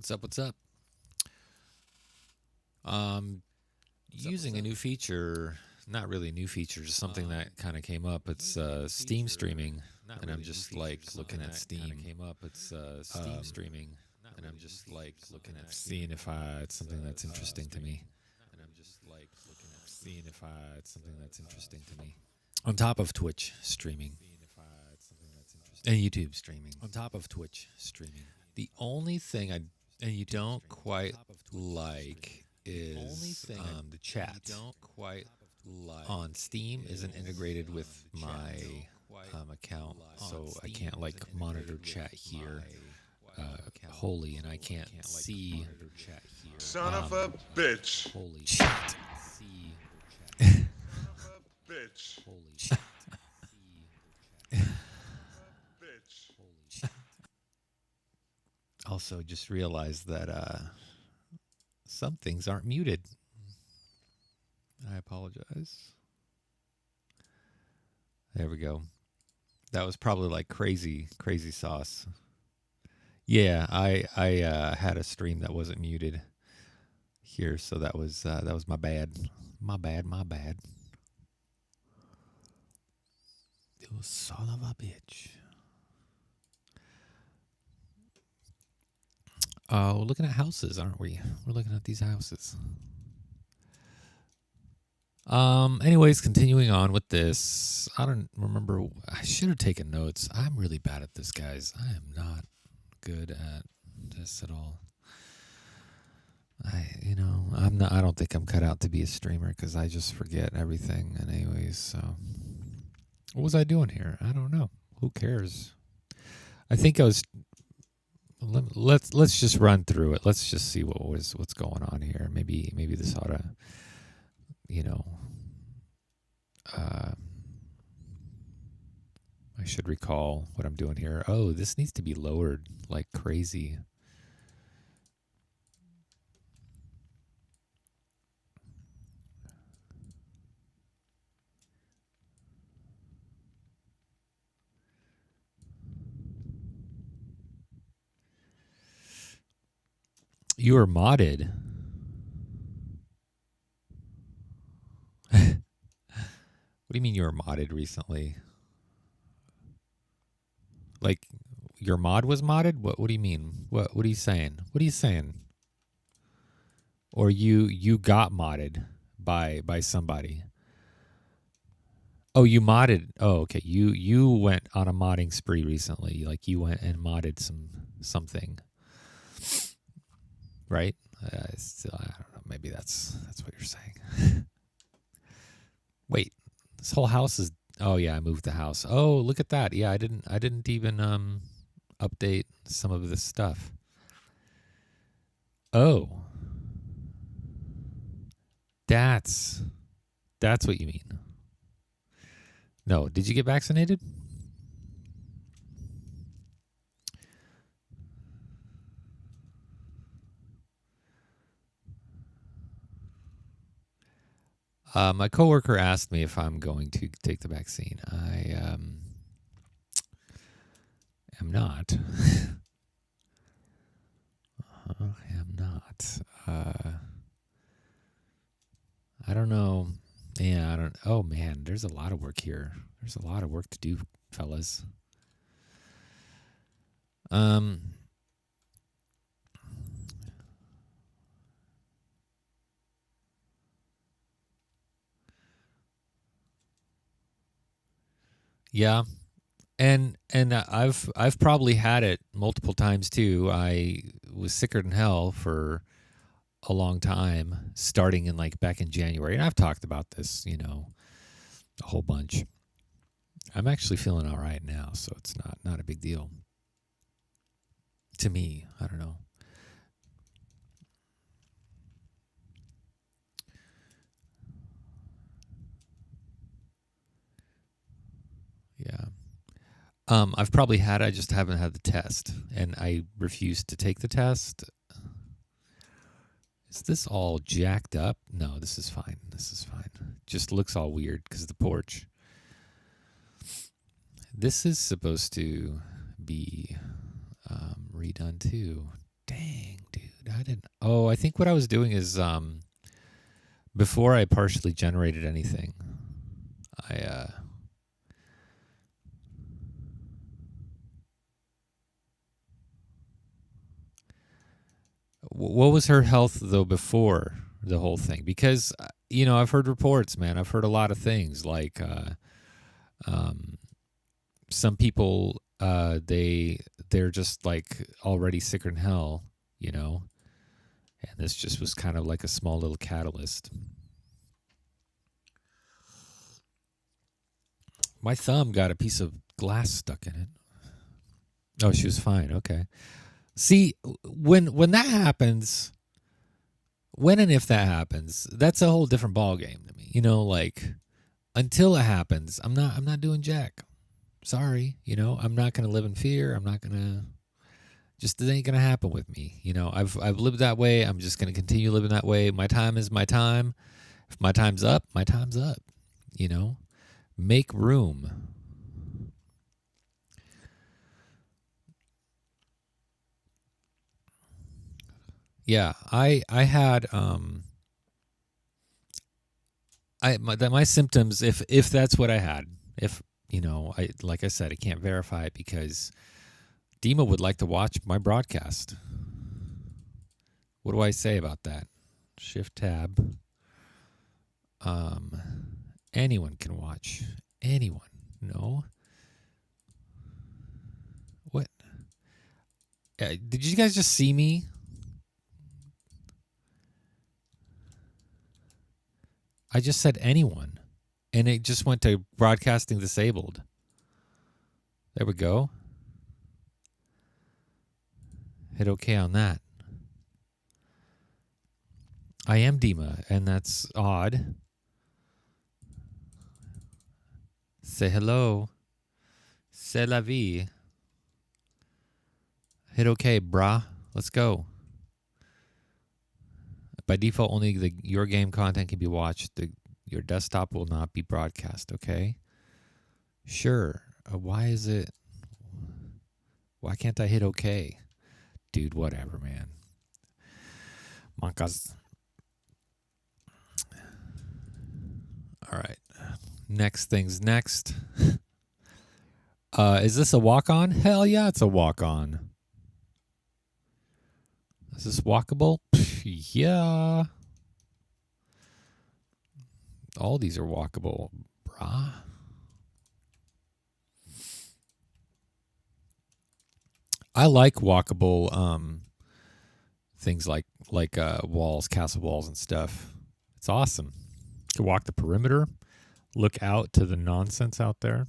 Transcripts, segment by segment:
What's up? What's up? Using a new feature, not really a new feature, just something that kind of came up. It's Steam streaming, and I'm just like looking at Steam. Came up. It's Steam streaming, and I'm just like looking at seeing if it's something that's interesting to me. And I'm just like looking at seeing if it's something that's interesting to me. On top of Twitch streaming, and YouTube streaming. On top of Twitch streaming, the only thing I and you don't quite like is the chat. Don't quite like on Steam isn't integrated with my account, so I can't like monitor chat here wholly, and I can't see. Son of a bitch. Holy shit! Bitch. Holy shit! Bitch. Also, just realized that some things aren't muted. I apologize. There we go. That was probably like crazy sauce. Yeah, I had a stream that wasn't muted here, so that was my bad. My bad. You son of a bitch. We're looking at houses, aren't we? We're looking at these houses. Anyways, continuing on with this. I don't remember. I should have taken notes. I'm really bad at this, guys. I am not good at this at all. I don't think I'm cut out to be a streamer because I just forget everything. And anyways, so what was I doing here? I don't know. Who cares? I think I was. Let's just run through it. Let's just see what's going on here. Maybe this ought to, I should recall what I'm doing here. Oh, this needs to be lowered like crazy. You are modded. What do you mean you were modded recently? Like your mod was modded? What do you mean? What are you saying? What are you saying? Or you got modded by somebody? Oh, you modded. Oh, okay. You went on a modding spree recently. Like you went and modded something. Right? Still, I don't know. Maybe that's what you're saying. Wait, this whole house is. Oh yeah, I moved the house. Oh, look at that. Yeah, I didn't even update some of this stuff. Oh, that's what you mean. No, did you get vaccinated? My coworker asked me if I'm going to take the vaccine. I am not. I am not. I don't know. Yeah, I don't. Oh man, there's a lot of work here. There's a lot of work to do, fellas. Yeah, and I've probably had it multiple times too. I was sicker than hell for a long time, starting in like back in January, and I've talked about this, a whole bunch. I'm actually feeling all right now, so it's not a big deal to me. I don't know. Yeah. I've probably had it, I just haven't had the test, and I refused to take the test. Is this all jacked up? No, this is fine. Just looks all weird because of the porch. This is supposed to be redone too. Dang, dude. I didn't. Oh, I think what I was doing is before I partially generated anything, I what was her health though before the whole thing? Because I've heard reports, man. I've heard a lot of things like some people they're just like already sicker than hell, and this just was kind of like a small little catalyst. My thumb got a piece of glass stuck in it. Oh, she was fine. Okay. See, when that happens, when and if that happens, that's a whole different ball game to me. Like until it happens, I'm not doing jack. Sorry, I'm not going to live in fear. I'm not going to. Just it ain't going to happen with me. I've lived that way. I'm just going to continue living that way. My time is my time. If my time's up, my time's up. Make room. Yeah, I had my symptoms, if that's what I had, if I like I said, I can't verify it because Dima would like to watch my broadcast. What do I say about that? Shift tab. Anyone can watch. Anyone. No. What? Did you guys just see me? I just said anyone, and it just went to broadcasting disabled. There we go. Hit OK on that. I am Dima, and that's odd. Say hello. C'est la vie. Hit OK, brah. Let's go. By default, only your game content can be watched. Your desktop will not be broadcast, okay? Sure. Why is it... Why can't I hit OK? Dude, whatever, man. Monkas. All right. Next thing's next. Is this a walk-on? Hell yeah, it's a walk-on. Is this walkable? Yeah. All these are walkable, brah. I like walkable things like walls, castle walls and stuff. It's awesome. You can walk the perimeter, look out to the nonsense out there.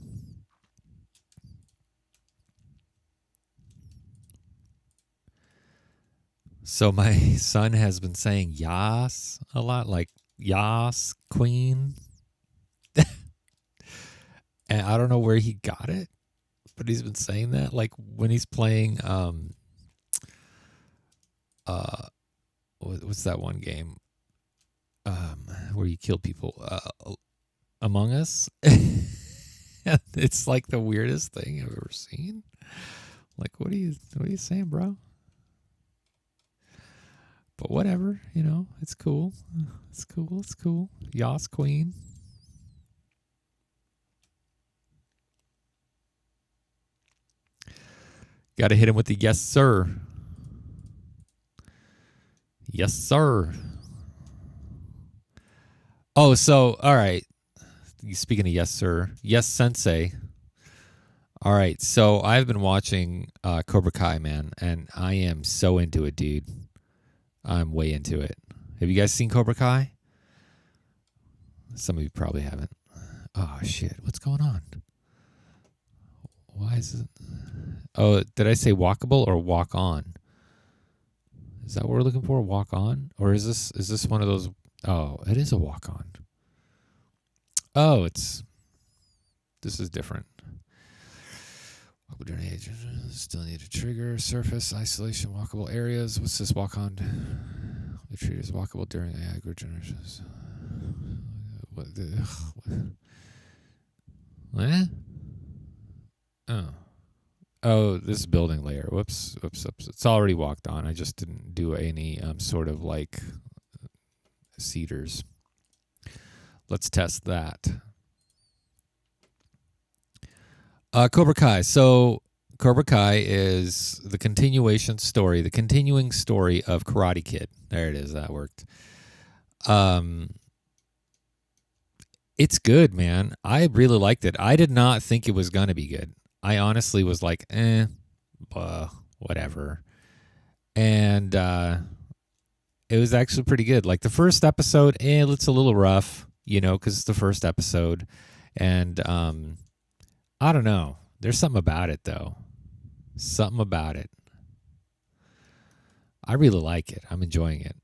So my son has been saying yas a lot, like yas, queen. And I don't know where he got it, but he's been saying that. Like when he's playing what's that one game? Where you kill people? Among Us. It's like the weirdest thing I've ever seen. Like what are you saying, bro? But whatever, it's cool. It's cool. It's cool. Yas queen. Got to hit him with the yes, sir. Yes, sir. Oh, so, all right. Speaking of yes, sir. Yes, sensei. All right. So I've been watching Cobra Kai, man, and I am so into it, dude. I'm way into it. Have you guys seen Cobra Kai? Some of you probably haven't. Oh, shit. What's going on? Why is it? Oh, did I say walkable or walk on? Is that what we're looking for? Walk on? Or is this one of those? Oh, it is a walk on. Oh, this is different. Still need a trigger, surface, isolation, walkable areas. What's this walk on? The tree is walkable during aggro generations. What? What? Oh. Oh, this building layer. Whoops. It's already walked on. I just didn't do any sort of like cedars. Let's test that. Cobra Kai. So Cobra Kai is the continuing story of Karate Kid. There it is. That worked. It's good, man. I really liked it. I did not think it was going to be good. I honestly was like, whatever. And it was actually pretty good. Like the first episode, it's a little rough, because it's the first episode. And I don't know. There's something about it, though. Something about it. I really like it. I'm enjoying it.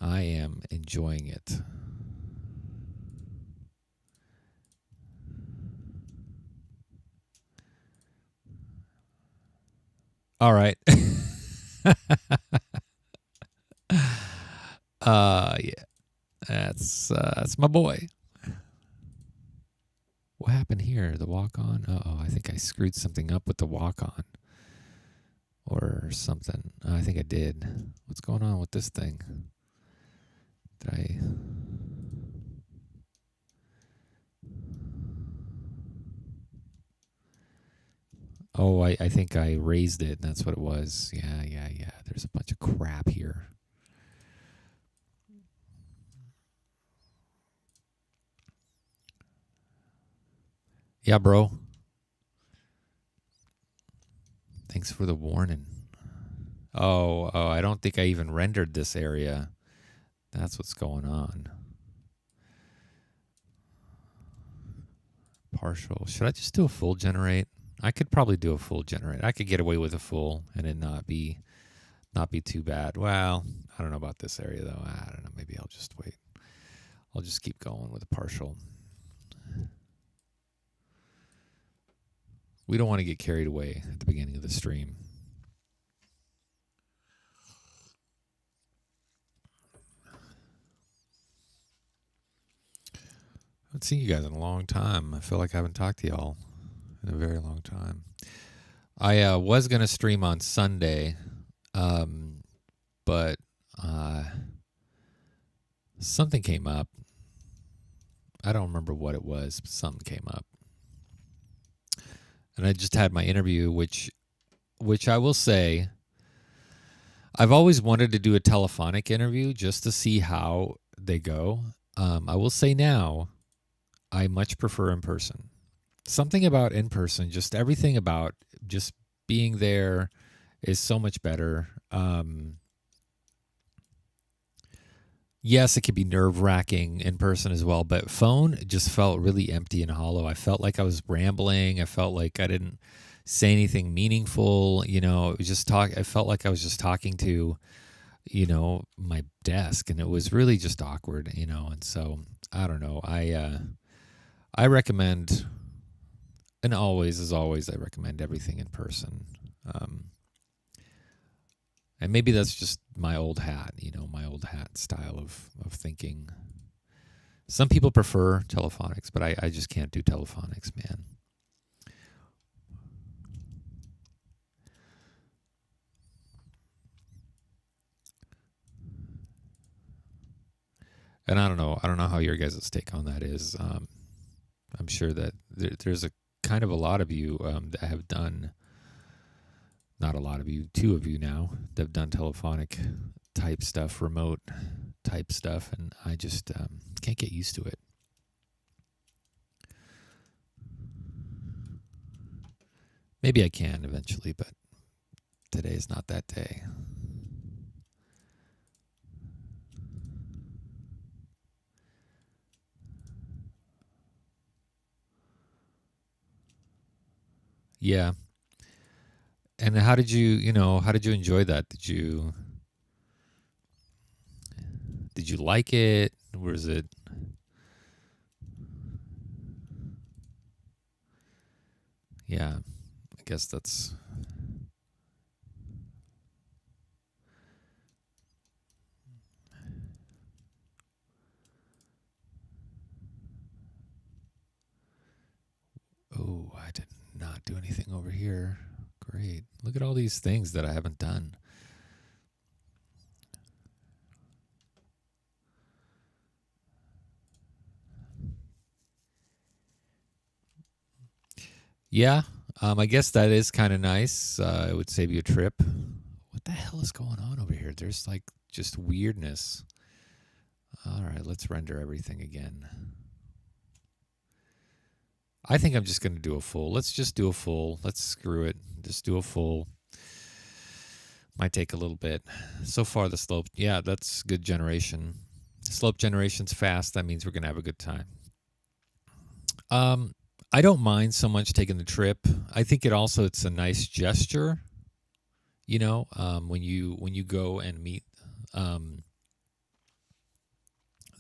I am enjoying it. All right. Yeah. That's my boy. What happened here? The walk on? Uh-oh, I think I screwed something up with the walk on. Or something. I think I did. What's going on with this thing? Did I... Oh, I think I raised it. That's what it was. Yeah. There's a bunch of crap here. Yeah, bro. Thanks for the warning. Oh, I don't think I even rendered this area. That's what's going on. Partial. Should I just do a full generate? I could probably do a full generate. I could get away with a full and it not be too bad. Well, I don't know about this area though. I don't know. Maybe I'll just wait. I'll just keep going with a partial. We don't want to get carried away at the beginning of the stream. I haven't seen you guys in a long time. I feel like I haven't talked to y'all in a very long time. I was going to stream on Sunday, but something came up. I don't remember what it was, but something came up. And I just had my interview, which I will say, I've always wanted to do a telephonic interview just to see how they go. I will say now, I much prefer in person. Something about in person, just everything about just being there is so much better. Yes, it could be nerve-wracking in person as well, but phone just felt really empty and hollow. I felt like I was rambling. I felt like I didn't say anything meaningful. It was just I felt like I was just talking to, my desk, and it was really just awkward. And so I don't know. I recommend, and always, as always, I recommend everything in person. And maybe that's just my old hat, my old hat style of thinking. Some people prefer telephonics, but I just can't do telephonics, man. And I don't know how your guys' take on that is. I'm sure that there's a kind of a lot of you that have done, not a lot of you, 2 of you now, that have done telephonic type stuff, remote type stuff, and I just can't get used to it. Maybe I can eventually, but today is not that day. Yeah. And how did you enjoy that? Did you like it? Or is it? Yeah, I guess that's. Ooh, I did not do anything over here. Great. Look at all these things that I haven't done. Yeah, I guess that is kind of nice. It would save you a trip. What the hell is going on over here? There's like just weirdness. All right, let's render everything again. I think I'm just going to do a full. Let's just do a full. Let's screw it. Just do a full. Might take a little bit. So far, the slope, yeah, that's good generation. Slope generation's fast. That means we're going to have a good time. I don't mind so much taking the trip. I think it's a nice gesture. You know, when you go and meet the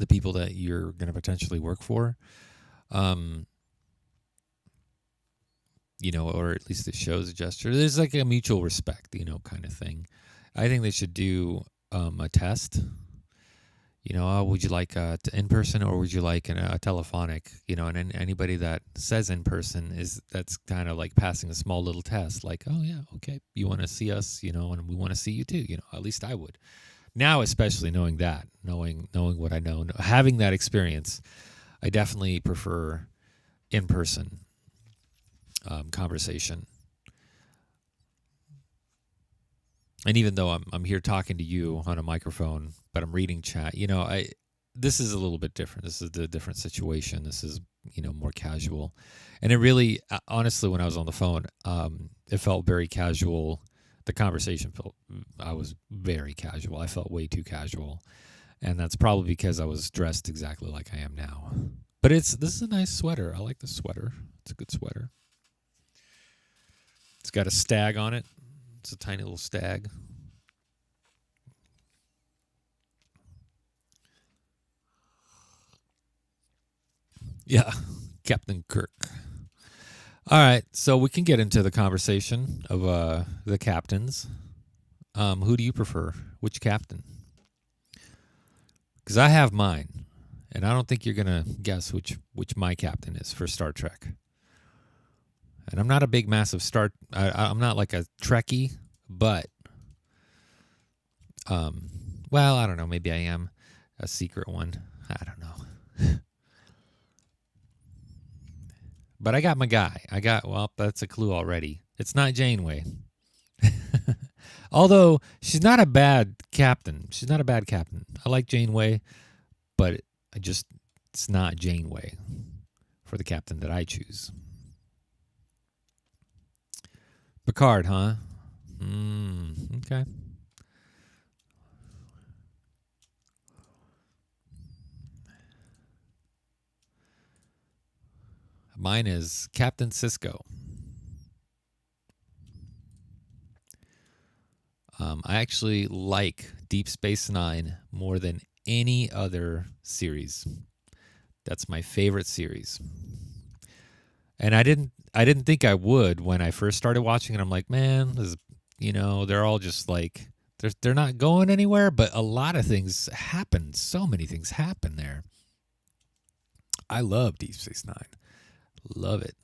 people that you're going to potentially work for, you know, or at least it shows a gesture. There's like a mutual respect, you know, kind of thing. I think they should do a test. You know, would you like in person or would you like a telephonic? You know, and anybody that says in person that's kind of like passing a small little test. Like, oh yeah, okay, you want to see us, you know, and we want to see you too. You know, at least I would. Now, especially knowing what I know, having that experience, I definitely prefer in person conversation. And even though I'm here talking to you on a microphone, but I'm reading chat, you know, this is a little bit different. This is a different situation. This is, you know, more casual. And it really, honestly, when I was on the phone, it felt very casual. The conversation I was very casual. I felt way too casual. And that's probably because I was dressed exactly like I am now. But this is a nice sweater. I like the sweater. It's a good sweater. It's got a stag on it. It's a tiny little stag. Yeah, Captain Kirk. All right, so we can get into the conversation of the captains. Who do you prefer? Which captain? Because I have mine, and I don't think you're gonna guess which my captain is for Star Trek. And I'm not a big, massive I'm not like a Trekkie, but, well, I don't know. Maybe I am a secret one. I don't know. But I got my guy. Well, that's a clue already. It's not Janeway. Although she's not a bad captain. I like Janeway, but it's not Janeway for the captain that I choose. Picard, huh? Okay. Mine is Captain Sisko. I actually like Deep Space Nine more than any other series. That's my favorite series. And I didn't think I would when I first started watching it. I'm like, man, this is, you know, they're all just like they're not going anywhere, but a lot of things happen. So many things happen there. I love Deep Space Nine. Love it.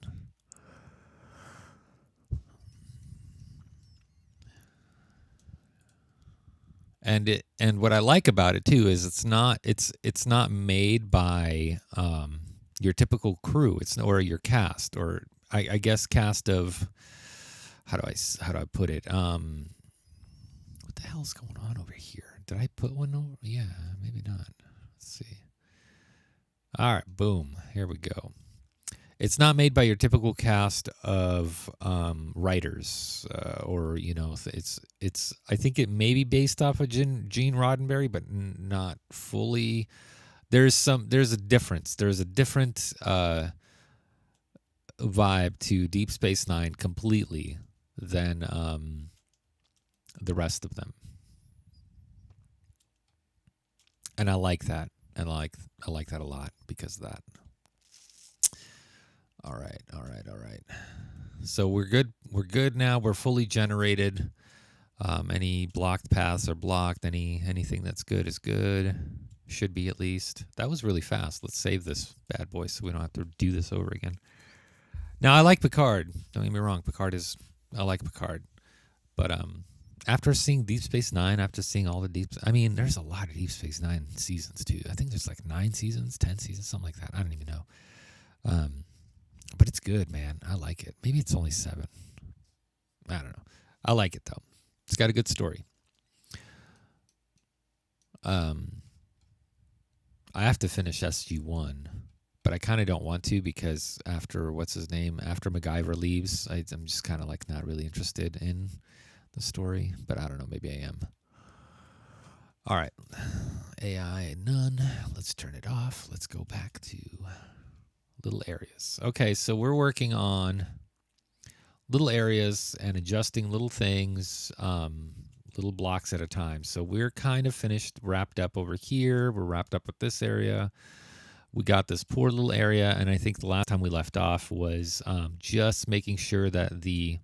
And what I like about it too is it's not made by your typical crew. Or your cast, or I guess cast of how do I put it? What the hell's going on over here? Did I put one over? Yeah, maybe not. Let's see. All right, boom. Here we go. It's not made by your typical cast of writers, or you know, it's. I think it may be based off of Gene Roddenberry, but not fully. There's a difference. There's a different vibe to Deep Space Nine completely than the rest of them, and I like that, and I like that a lot because of that. All right. So we're good. We're good now. We're fully generated. Any blocked paths are blocked. Anything that's good is good. Should be, at least. That was really fast. Let's save this bad boy so we don't have to do this over again. Now I like Picard. Don't get me wrong. I like Picard, but after seeing Deep Space Nine, after seeing all the there's a lot of Deep Space Nine seasons too. I think there's like 9 seasons, 10 seasons, something like that. I don't even know. But it's good, man. I like it. Maybe it's only 7. I don't know. I like it though. It's got a good story. I have to finish SG-1, but I kind of don't want to because after after MacGyver leaves, I'm just kind of like not really interested in the story. But I don't know. Maybe I am. All right, AI none. Let's turn it off. Let's go back to little areas. Okay, so we're working on little areas and adjusting little things, little blocks at a time. So we're kind of wrapped up over here. We're wrapped up with this area. We got this poor little area, and I think the last time we left off was just making sure that the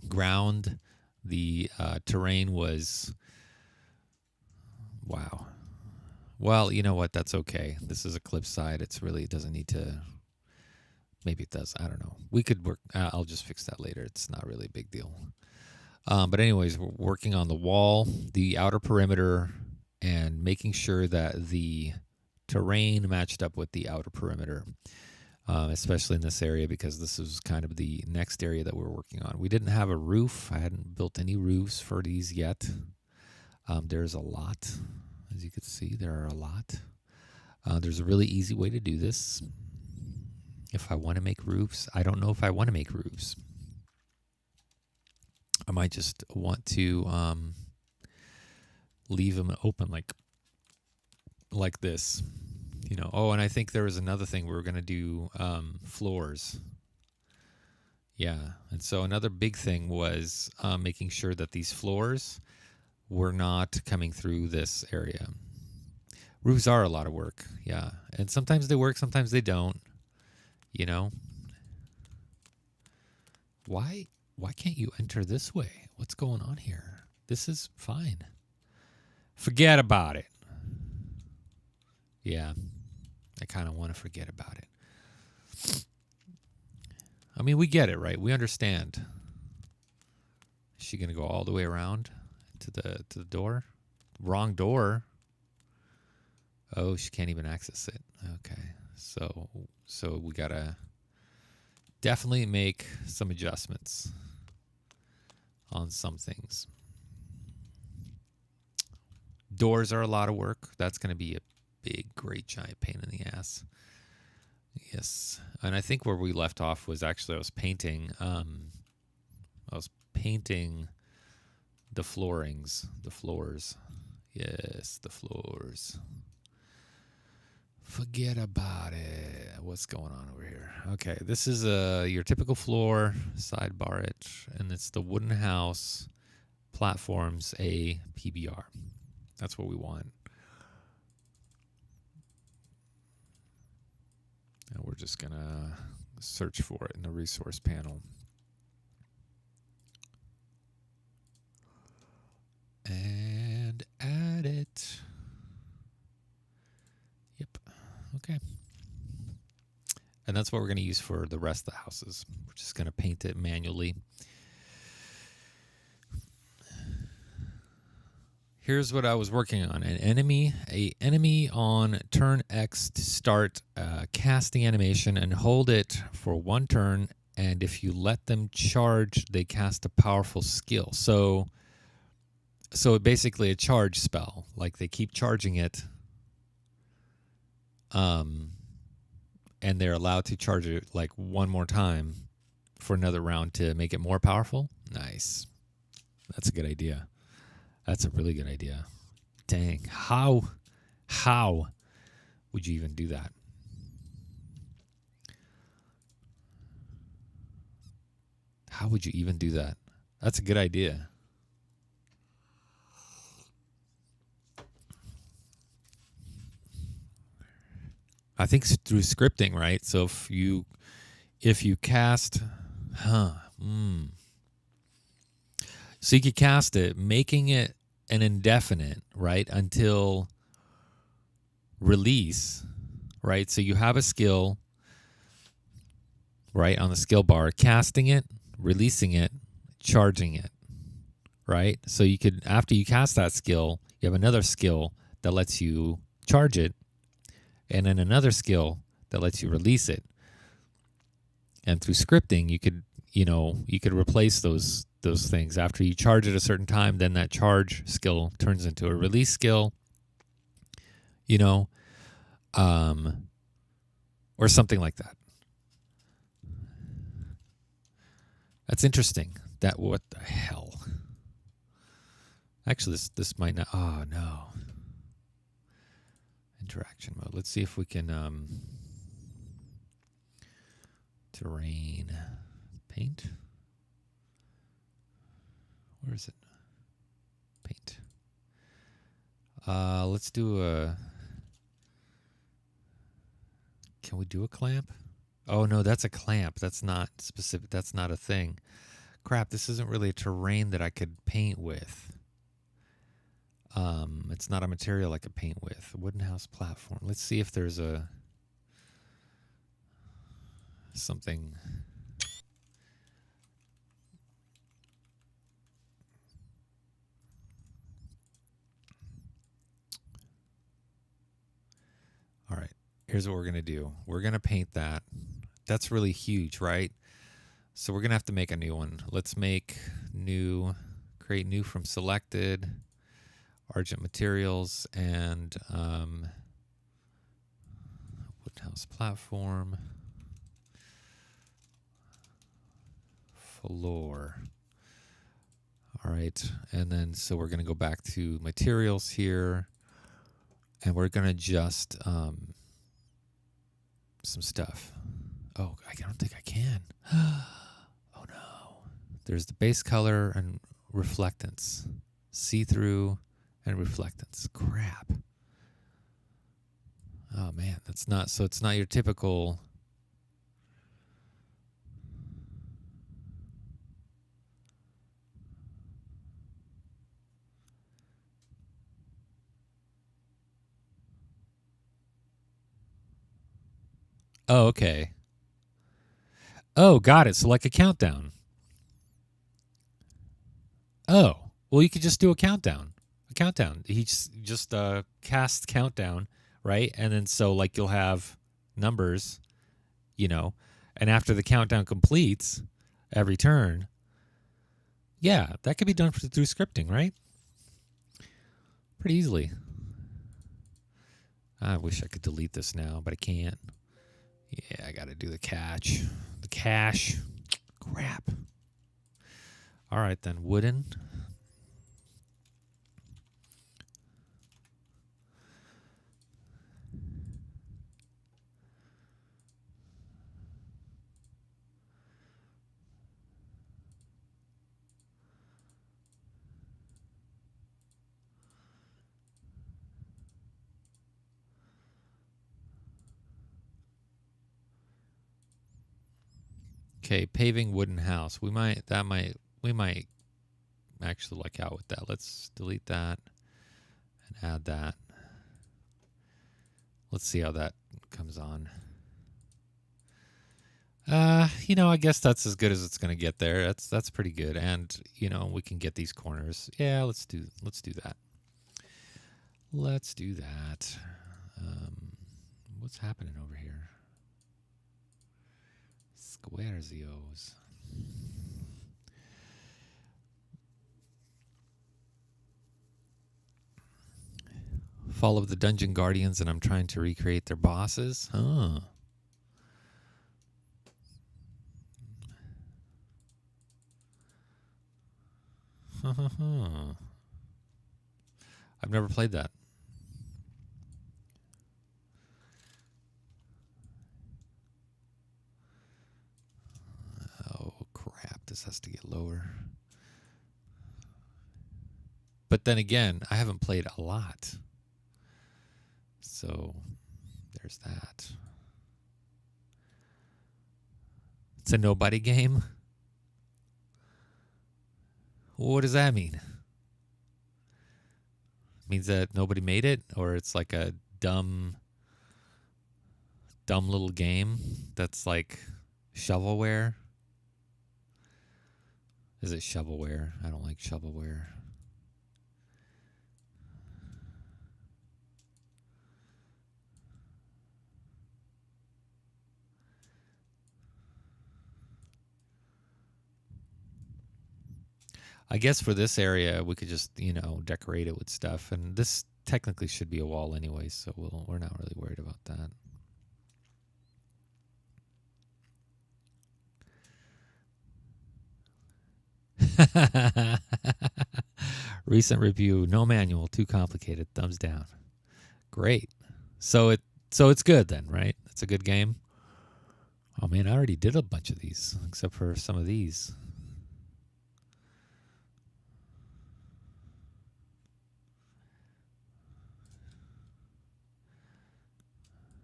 ground, the terrain was, wow. Well, you know what? That's okay. This is a cliff side. It doesn't need to. Maybe it does. I don't know. We could work. I'll just fix that later. It's not really a big deal. But anyways, we're working on the wall, the outer perimeter, and making sure that the terrain matched up with the outer perimeter, especially in this area because this is kind of the next area that we're working on. We didn't have a roof. I hadn't built any roofs for these yet. There's a lot. As you can see, there are a lot. There's a really easy way to do this. If I want to make roofs, I don't know if I want to make roofs. I might just want to leave them open like this. Oh, and I think there was another thing we were going to do, floors. Yeah, and so another big thing was making sure that these floors were not coming through this area. Roofs are a lot of work, yeah. And sometimes they work, sometimes they don't, Why can't you enter this way? What's going on here? This is fine. Forget about it. Yeah, I kind of want to forget about it. I mean, we get it, right? We understand. Is she going to go all the way around to the door? Wrong door. Oh, she can't even access it. Okay. So we got to definitely make some adjustments on some things. Doors are a lot of work. That's going to be a big, great, giant pain in the ass. Yes. And I think where we left off was actually I was painting the floors. Yes, the floors. Forget about it. What's going on over here? Okay, this is your typical floor, sidebar it, and it's the wooden house, platforms, a PBR. That's what we want. And we're just going to search for it in the resource panel. And add it. Yep. Okay. And that's what we're going to use for the rest of the houses. We're just going to paint it manually. Here's what I was working on. An enemy on turn X to start casting animation and hold it for one turn. And if you let them charge, they cast a powerful skill. So basically a charge spell. Like they keep charging it. And they're allowed to charge it like one more time for another round to make it more powerful. Nice. That's a good idea. That's a really good idea. Dang. How would you even do that? How would you even do that? That's a good idea. I think through scripting, right? So if you cast, so you could cast it, making it an indefinite, right, until release, right? So you have a skill, right, on the skill bar, casting it, releasing it, charging it, right? So you could, after you cast that skill, you have another skill that lets you charge it, and then another skill that lets you release it. And through scripting, you could, you could replace those things. After you charge it a certain time, then that charge skill turns into a release skill, or something like that. That's interesting. What the hell? Actually, this might not. Oh no. Interaction mode. Let's see if we can terrain paint. Where is it? Paint. Let's do a. Can we do a clamp? Oh no, that's a clamp. That's not specific. That's not a thing. Crap, this isn't really a terrain that I could paint with. It's not a material I could paint with. A wooden house platform. Let's see if there's something. All right, here's what we're going to do. We're going to paint that. That's really huge, right? So we're going to have to make a new one. Let's make new, create new from selected, Argent materials, and Woodhouse platform, floor. All right, and then so we're going to go back to materials here, and we're going to adjust some stuff. Oh, I don't think I can. Oh no. There's the base color and reflectance. See-through and reflectance. Crap. Oh man, that's not, so it's not your typical. Oh, okay. Oh, got it. So like a countdown. Oh, well, you could just do a countdown. A countdown. He just cast countdown, right? And then so like you'll have numbers, and after the countdown completes every turn, yeah, that could be done through scripting, right? Pretty easily. I wish I could delete this now, but I can't. Yeah, I got to do the cache. The cache. Crap. All right, then. Wooden. Okay, paving wooden house. We might actually like out with that. Let's delete that and add that. Let's see how that comes on. I guess that's as good as it's going to get there. That's pretty good. And, we can get these corners. Yeah, let's do that. Let's do that. What's happening over here? Squarezios. Fall of the Dungeon Guardians, and I'm trying to recreate their bosses. Huh. I've never played that. Oh, crap. This has to get lower. But then again, I haven't played a lot. So there's that. It's a nobody game. What does that mean? It means that nobody made it, or it's like a dumb little game that's like Shovelware? Is it shovelware? I don't like shovelware. I guess for this area, we could just, decorate it with stuff. And this technically should be a wall anyway, so we're not really worried about that. Recent review, no manual, too complicated. Thumbs down. Great. So it's good then, right? It's a good game. Oh man, I already did a bunch of these, except for some of these.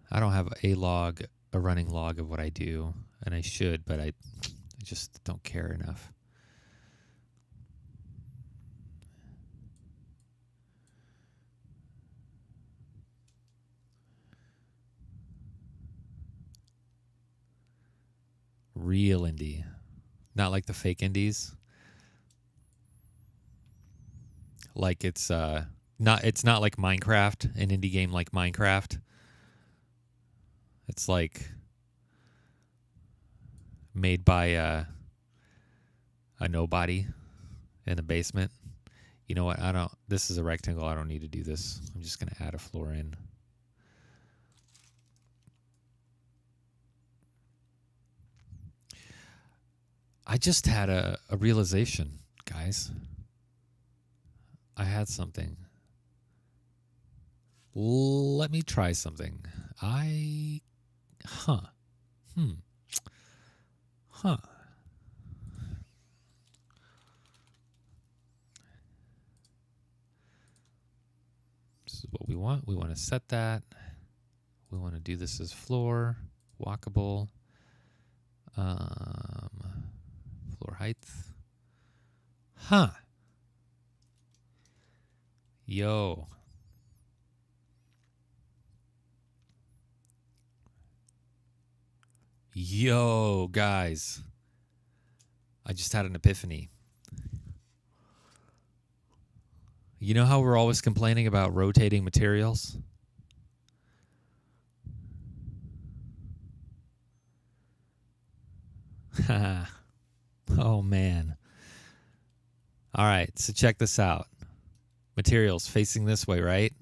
I don't have a running log of what I do, and I should, but I just don't care enough. Real indie. Not like the fake indies. Like it's not like Minecraft, an indie game like Minecraft. It's like made by a nobody in a basement. You know what? This is a rectangle. I don't need to do this. I'm just going to add a floor in. I just had a realization, guys. I had something. Let me try something. Huh. This is what we want. We want to set that. We want to do this as floor, walkable, floor height. Huh. Yo. Yo, guys. I just had an epiphany. You know how we're always complaining about rotating materials? Oh, man. All right, so check this out. Materials facing this way, right?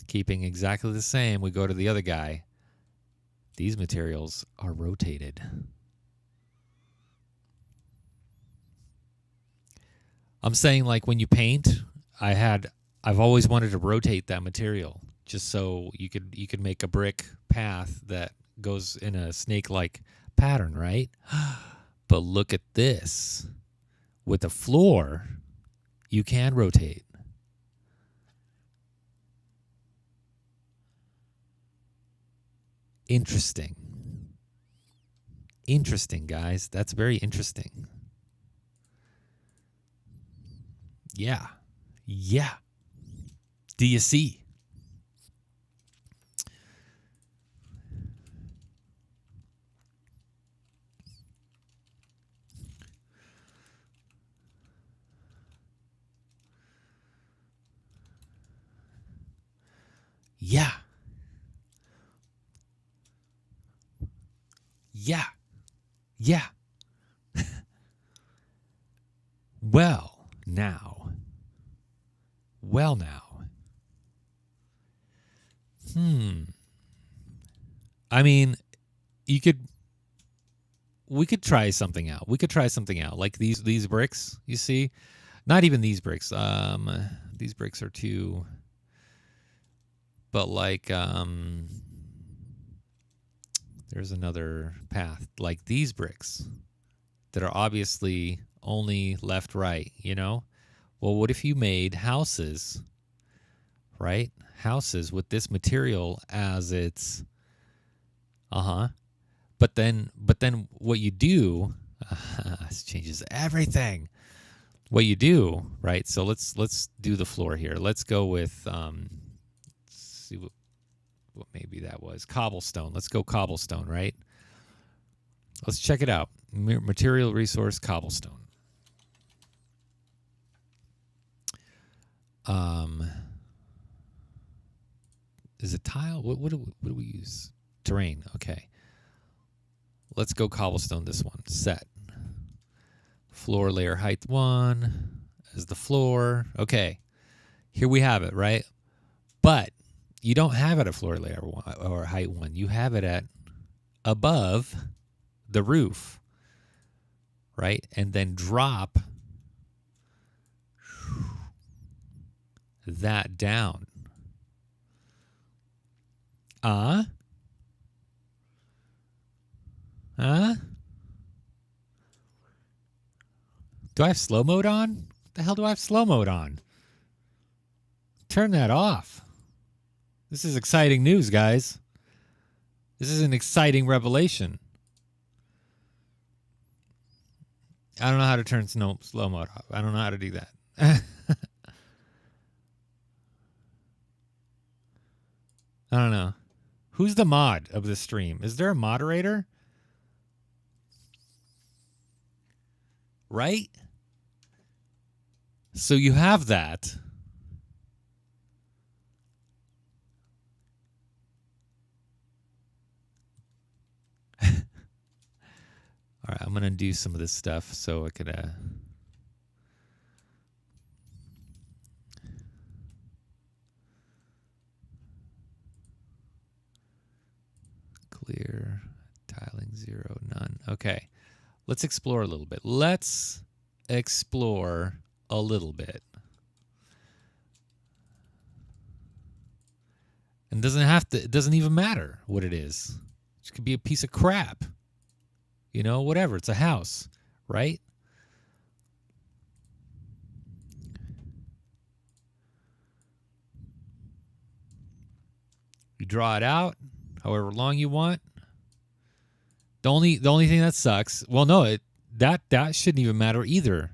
Keeping exactly the same, we go to the other guy. These materials are rotated. I'm saying, like, when you paint, I've always wanted to rotate that material just so you could make a brick path that goes in a snake-like pattern, right? But look at this. With a floor, you can rotate. Interesting. Interesting, guys. That's very interesting. Yeah. Yeah. Do you see? Yeah. Yeah. Yeah. Well, now. I mean, we could try something out. Like these bricks, you see? Not even these bricks. These bricks are too, but like there's another path. Like these bricks that are obviously only left, right, you know? Well, what if you made houses, right? Houses with this material as its, But then what you do, this changes everything. What you do, right? So let's do the floor here. Let's go with, let's see what maybe that was. Cobblestone. Let's go cobblestone, right? Let's check it out. Material resource cobblestone. Is it tile? What do we use? Terrain. Okay. Let's go cobblestone this one. Set. Floor layer height 1 as the floor. Okay. Here we have it, right? But you don't have it at floor layer 1 or height 1. You have it at above the roof, right? And then drop that down. Huh? Do I have slow mode on? What the hell do I have slow mode on? Turn that off. This is exciting news, guys. This is an exciting revelation. I don't know how to turn slow mode off. I don't know how to do that. I don't know. Who's the mod of the stream? Is there a moderator? Right? So you have that. All right, I'm going to undo some of this stuff so I could clear, tiling 0, none. Okay, let's explore a little bit. Let's explore a little bit. And it doesn't even matter what it is. It could be a piece of crap. You know, whatever. It's a house, right? You draw it out however long you want. The only thing that sucks, well, no, that shouldn't even matter either.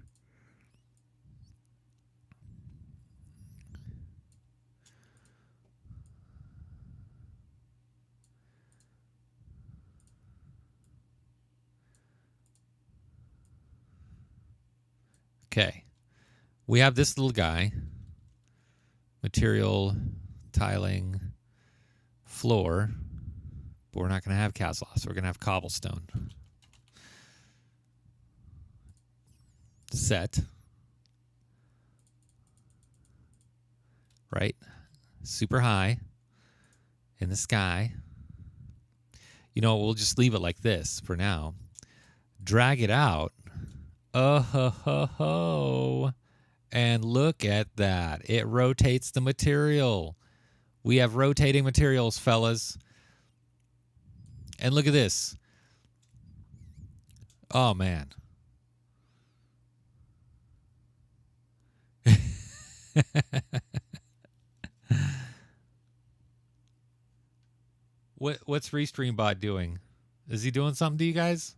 Okay. We have this little guy. Material, tiling, floor. But we're not going to have Caslos. We're going to have cobblestone. Set. Right? Super high in the sky. You know, we'll just leave it like this for now. Drag it out. Oh, ho, ho, ho. And look at that. It rotates the material. We have rotating materials, fellas. And look at this. Oh, man. What's ReStreamBot doing? Is he doing something to you guys?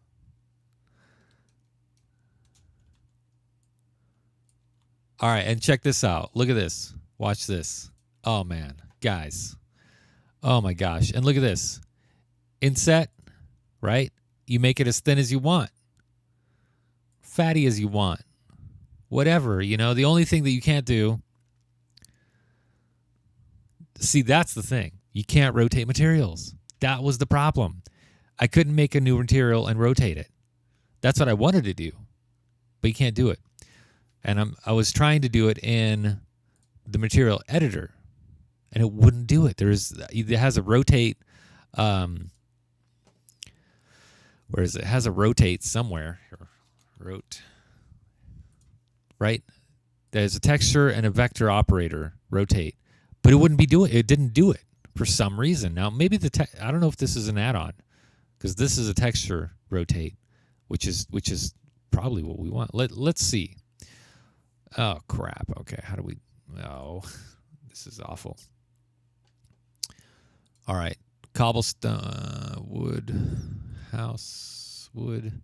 All right, and check this out. Look at this. Watch this. Oh, man. Guys. Oh, my gosh. And look at this. Inset, right? You make it as thin as you want. Fatty as you want. Whatever, you know. The only thing that you can't do... See, that's the thing. You can't rotate materials. That was the problem. I couldn't make a new material and rotate it. That's what I wanted to do. But you can't do it. And I was trying to do it in the material editor, and it wouldn't do it. It has a rotate. Where is it? It has a rotate somewhere. Right? There's a texture and a vector operator rotate, but it didn't do it for some reason. Now maybe I don't know if this is an add-on, because this is a texture rotate, which is probably what we want. Let's see. Oh, crap. Okay, how do we... Oh, this is awful. All right. Cobblestone, wood, house, wood.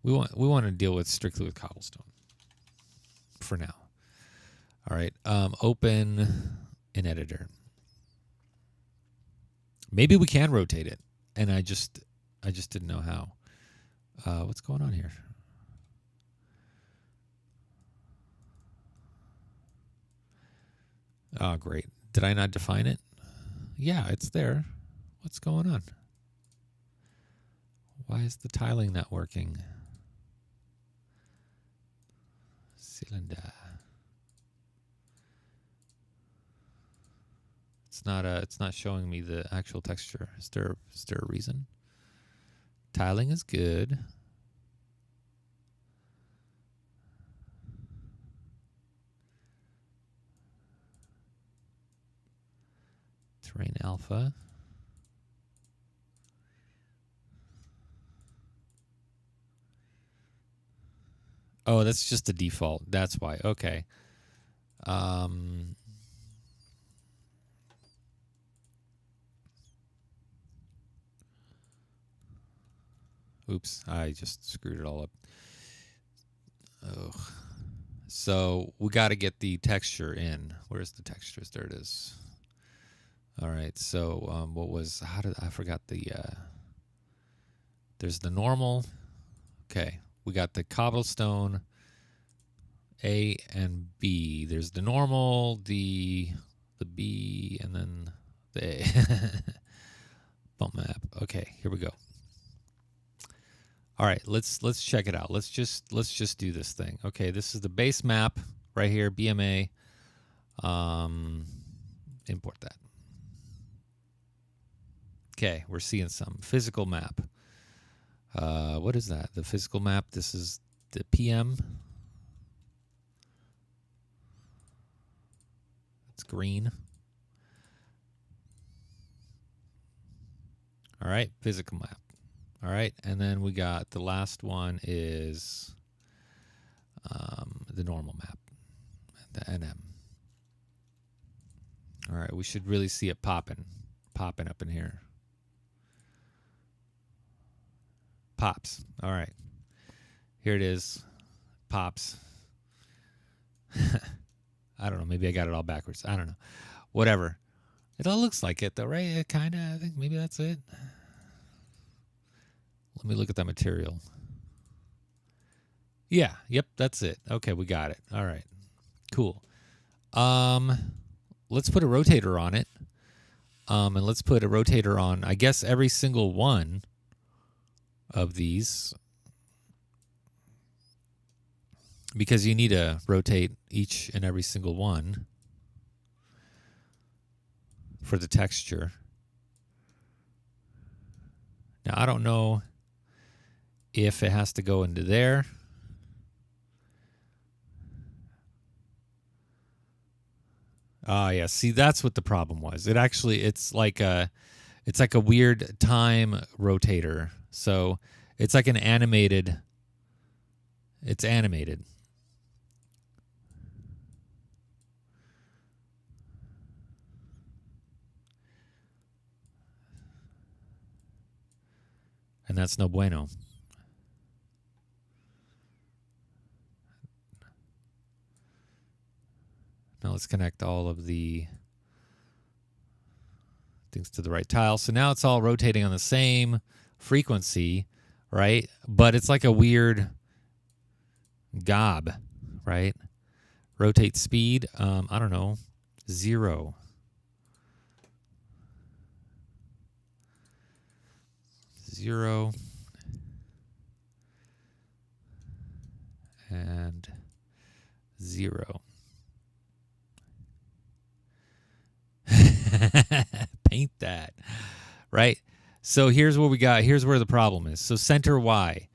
We want to deal strictly with cobblestone for now. All right. Open an editor. Maybe we can rotate it, and I just didn't know how. What's going on here? Oh, great. Did I not define it? Yeah, it's there. What's going on? Why is the tiling not working? Cylinder. It's not showing me the actual texture. Is there a reason? Tiling is good. Terrain alpha. Oh, that's just the default. That's why. Okay. Oops, I just screwed it all up. Oh. So we got to get the texture in. Where's the textures? There it is. All right. So what was? How did I forgot the? There's the normal. Okay, we got the cobblestone A and B. There's the normal, the B, and then the A. Bump map. Okay, here we go. All right, let's check it out. Let's just do this thing. Okay, this is the base map right here, BMA. Import that. Okay, we're seeing some physical map. What is that? The physical map. This is the PM. It's green. All right, physical map. All right, and then we got the last one is the normal map, the NM. All right, we should really see it popping up in here. Pops. All right, here it is. Pops. I don't know. Maybe I got it all backwards. I don't know. Whatever. It all looks like it though, right? It kind of. I think maybe that's it. Let me look at that material. Yeah. Yep. That's it. Okay, we got it. All right. Cool. Let's put a rotator on it. And let's put a rotator on, I guess, every single one of these, because you need to rotate each and every single one for the texture. Now, I don't know if it has to go into there. Yeah. See, that's what the problem was. It's like a weird time rotator. So it's like an animated. It's animated. And that's no bueno. Now let's connect all of the things to the right tile. So now it's all rotating on the same frequency, right? But it's like a weird gob, right? Rotate speed, I don't know, 0. 0. And 0. Paint that, right? So here's what we got. Here's where the problem is. So center Y,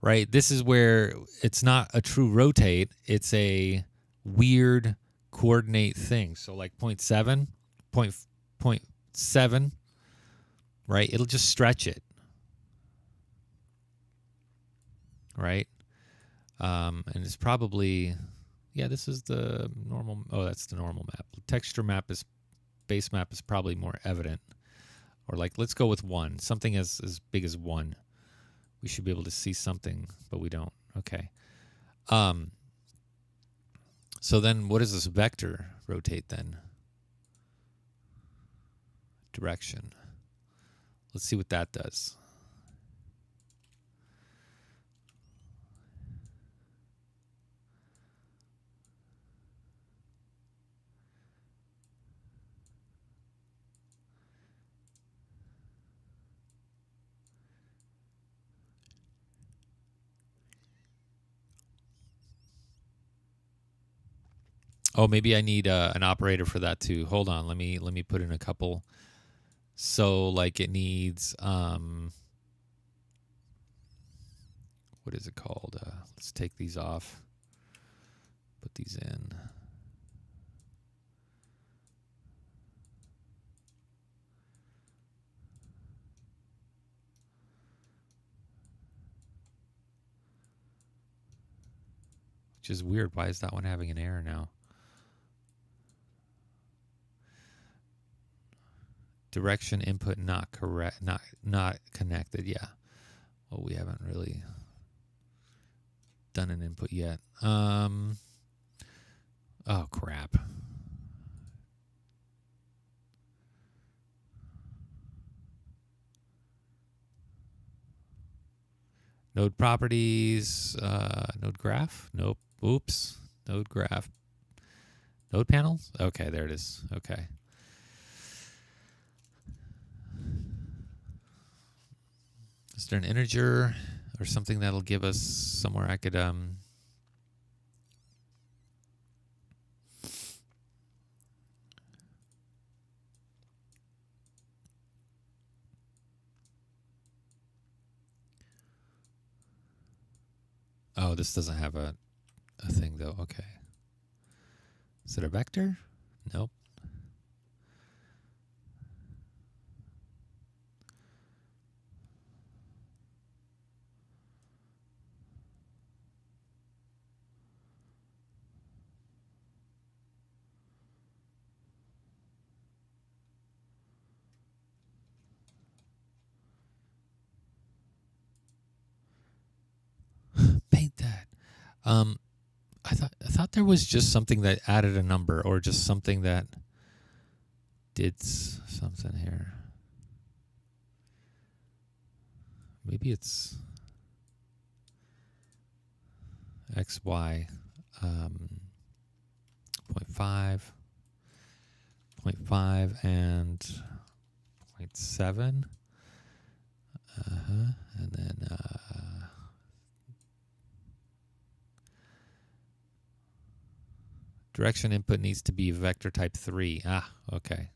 right? This is where it's not a true rotate. It's a weird coordinate thing. So like 0.7, 0.7, right? It'll just stretch it, right? And it's probably, yeah, this is the normal. Oh, that's the normal map. Texture map is, base map is probably more evident. Or like, let's go with 1. Something as big as 1. We should be able to see something, but we don't. Okay. So then what does this vector rotate then? Direction. Let's see what that does. Oh, maybe I need an operator for that too. Hold on, let me put in a couple. So like it needs what is it called? Let's take these off. Put these in. Which is weird. Why is that one having an error now? Direction input not correct, not connected. Yeah. Well, we haven't really done an input yet. Oh crap. Node properties, node graph. Nope. Oops. Node graph. Node panels. Okay, there it is. Okay. Is there an integer or something that'll give us somewhere I could Oh, this doesn't have a thing though. Okay. Is it a vector? Nope. Paint that. I thought there was just something that added a number or just something that did something here. Maybe it's XY 0.5, 0.5 and 0.7. And then direction input needs to be vector type 3. Ah, okay.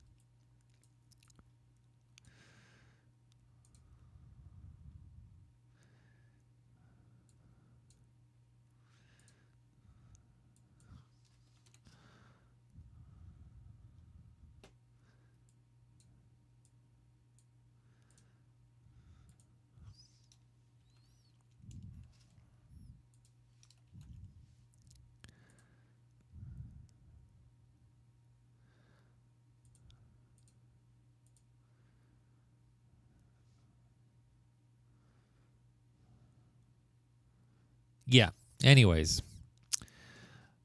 Yeah. Anyways.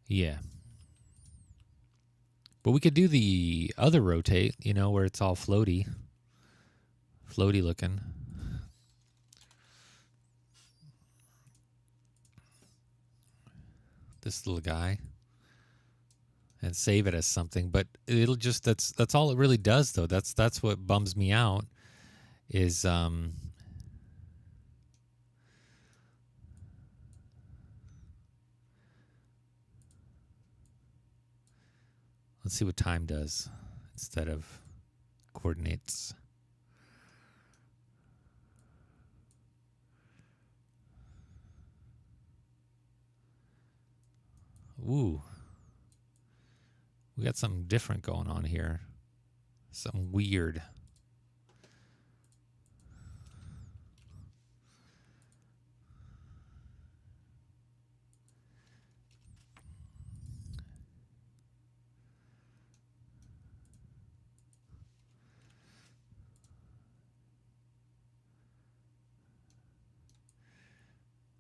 Yeah. But we could do the other rotate, you know, where it's all floaty looking. This little guy. And save it as something, but it'll just that's all it really does though. That's what bums me out is let's see what time does instead of coordinates. Ooh. We got something different going on here. Something weird.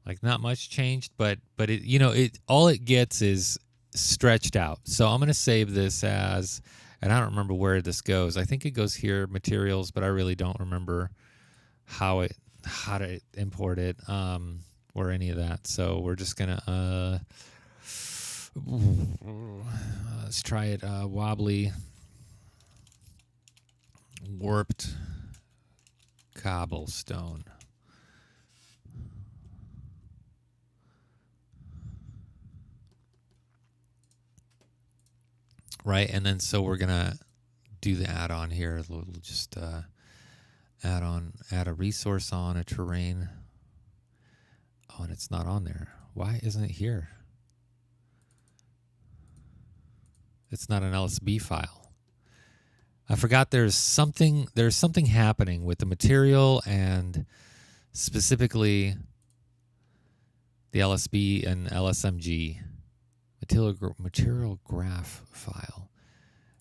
Like not much changed, but it, you know, it all it gets is stretched out. So I'm going to save this as, and I don't remember where this goes. I think it goes here, materials, but I really don't remember how to import it or any of that. So we're just going to let's try it. Wobbly warped cobblestone. right? And then so we're gonna do the add-on here. We'll just add a resource on a terrain. Oh, and it's not on there. Why isn't it here? It's not an LSB file. I forgot there's something happening with the material and specifically the LSB and LSMG material graph file.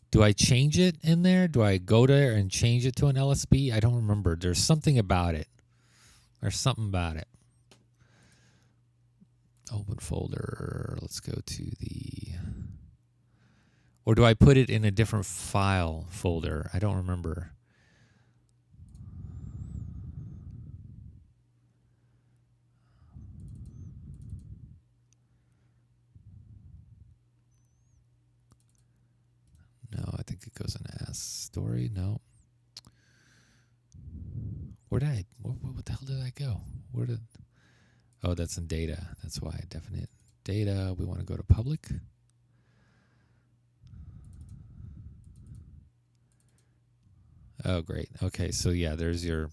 Do I change it in there? Do I go there and change it to an LSB? I don't remember. There's something about it. Open folder. Let's go to the... Or do I put it in a different file folder? I don't remember. No, I think it goes in as story. No. What the hell did I go? Oh, that's in data. That's why. Definite data. We want to go to public. Oh, great. Okay, so yeah, there's your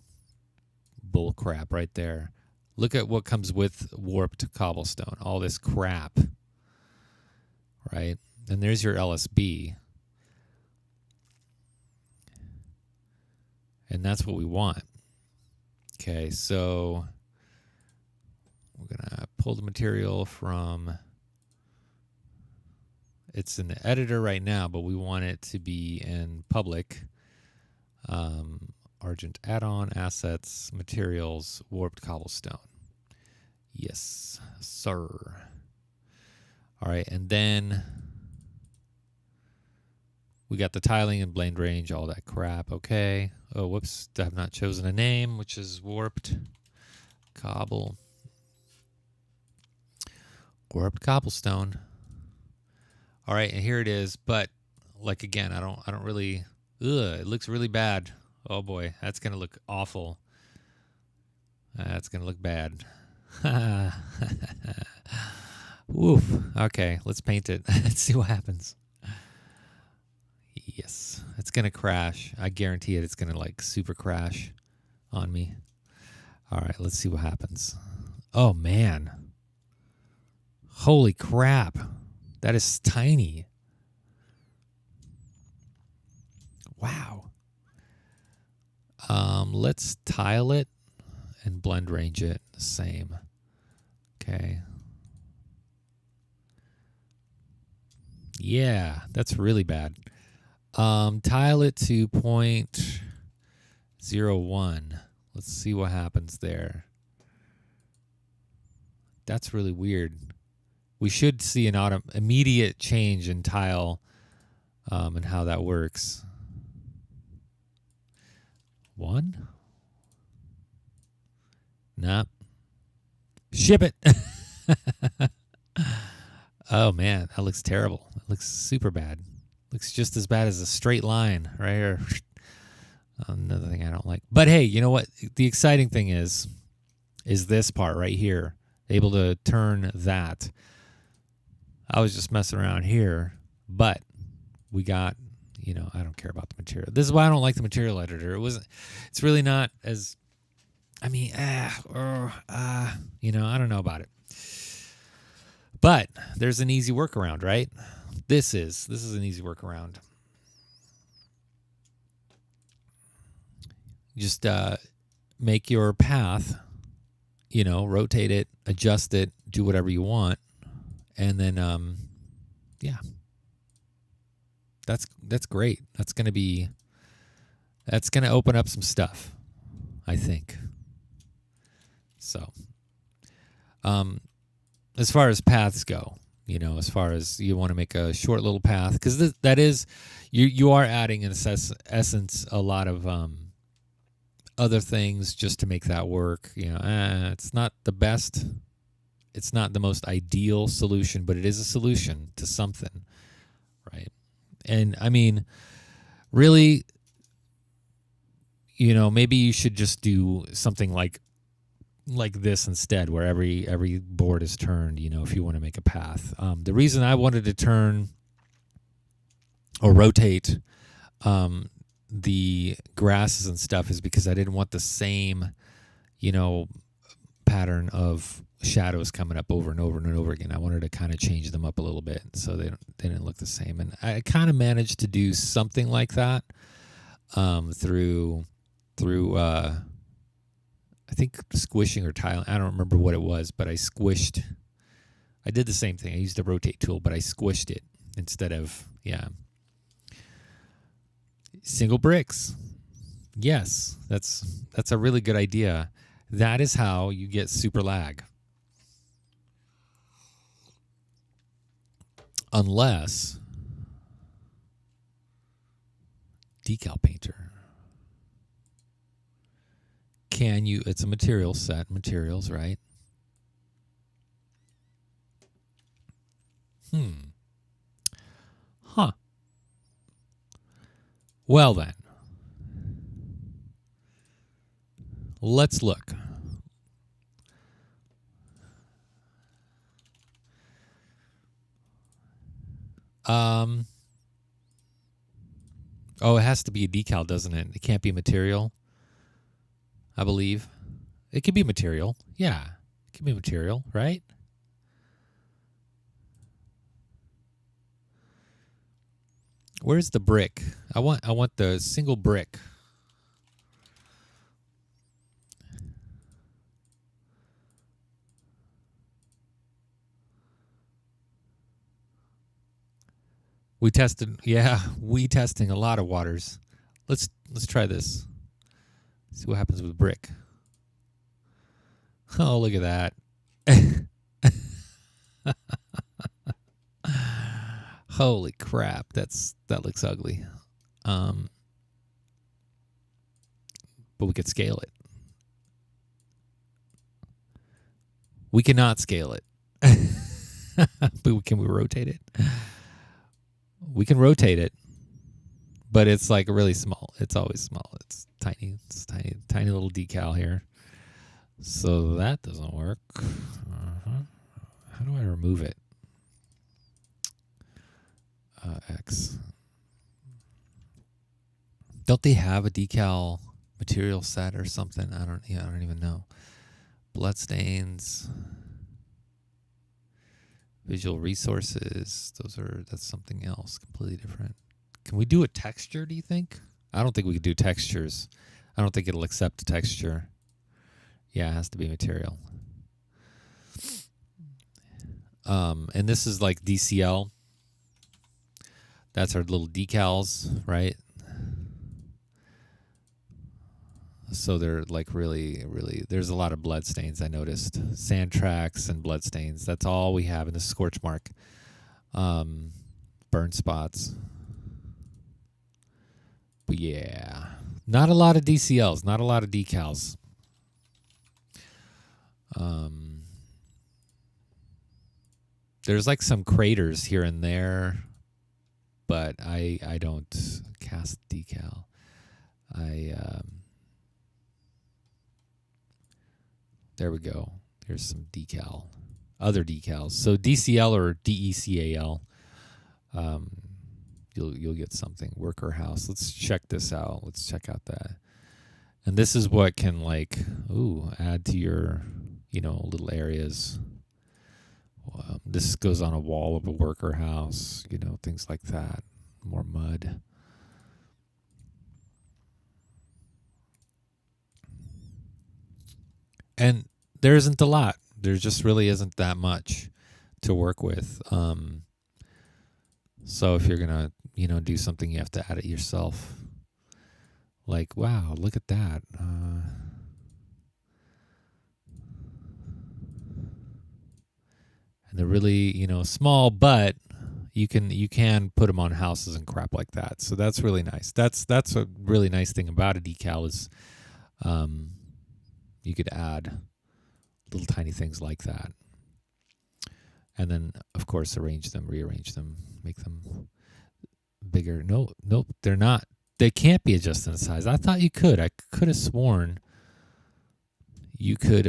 bull crap right there. Look at what comes with warped cobblestone. All this crap. Right? And there's your LSB. And that's what we want. Okay, so we're going to pull the material from... It's in the editor right now, but we want it to be in public. Argent add-on, assets, materials, warped cobblestone. Yes, sir. All right, and then we got the tiling and blend range, all that crap. Okay. Oh, whoops. I have not chosen a name, which is warped cobble. Warped cobblestone. All right, and here it is. But like again, I don't really. It looks really bad. Oh boy, that's gonna look awful. That's gonna look bad. Woof. Okay, let's paint it. Let's see what happens. Yes, it's gonna crash. I guarantee it. It's gonna like super crash on me. All right, let's see what happens. Oh man, holy crap, that is tiny. Wow. Let's tile it and blend range it the same. Okay. Yeah, that's really bad. Tile it to 0.01. Let's see what happens there. That's really weird. We should see an immediate change in tile and how that works. 1? Nah. Ship it. Oh man, that looks terrible. It looks super bad. Looks just as bad as a straight line right here. Another thing I don't like. But hey, you know what? The exciting thing is this part right here. Able to turn that. I was just messing around here, but we got, I don't care about the material. This is why I don't like the material editor. It's really not as, I don't know about it. But there's an easy workaround, right? This is an easy workaround. Just make your path, rotate it, adjust it, do whatever you want. And then, that's great. That's going to open up some stuff, I think. So, as far as paths go, as far as you want to make a short little path, because that is, you are adding in essence a lot of other things just to make that work. It's not the best. It's not the most ideal solution, but it is a solution to something, right? And I mean, really, maybe you should just do something like this instead, where every board is turned, if you want to make a path. The reason I wanted to turn or rotate the grasses and stuff is because I didn't want the same, pattern of shadows coming up over and over and over again. I wanted to kind of change them up a little bit so they didn't look the same. And I kind of managed to do something like that through I think squishing or tiling. I don't remember what it was, but I did the same thing. I used the rotate tool, but I squished it instead of, single bricks. Yes, that's a really good idea. That is how you get super lag. Unless decal painter. It's a material set, materials, right? Huh. Well then. Let's look. It has to be a decal, doesn't it? It can't be material, I believe. It can be material. Yeah, it can be material, right? Where's the brick? I want the single brick. We testing a lot of waters. Let's try this. See what happens with brick. Oh, look at that. Holy crap, that looks ugly. But we could scale it. We cannot scale it. But can we rotate it? We can rotate it, but it's like really small. It's always small. It's tiny. It's tiny little decal here. So that doesn't work. How do I remove it? X. Don't they have a decal material set or something? I don't even know. Bloodstains. Visual resources, that's something else, completely different. Can we do a texture, do you think? I don't think we could do textures. I don't think it'll accept a texture. Yeah, it has to be material. And this is like DCL. That's our little decals, right? So they're like really, really, there's a lot of blood stains, I noticed. Sand tracks and blood stains. That's all we have in the scorch mark. Burn spots. But yeah, not a lot of DCLs, not a lot of decals. There's like some craters here and there, but I don't cast decal. There we go. Here's some decal. Other decals. So DCL or DECAL. You'll get something. Worker house. Let's check this out. Let's check out that. And this is what can add to your, little areas. This goes on a wall of a worker house, things like that. More mud. And there isn't a lot. There just really isn't that much to work with. So if you're going to, do something, you have to add it yourself. Like, wow, look at that. And they're really, small, but you can put them on houses and crap like that. So that's really nice. That's a really nice thing about a decal is you could add little tiny things like that. And then, of course, arrange them, rearrange them, make them bigger. Nope, they're not. They can't be adjusted in size. I thought you could. I could have sworn you could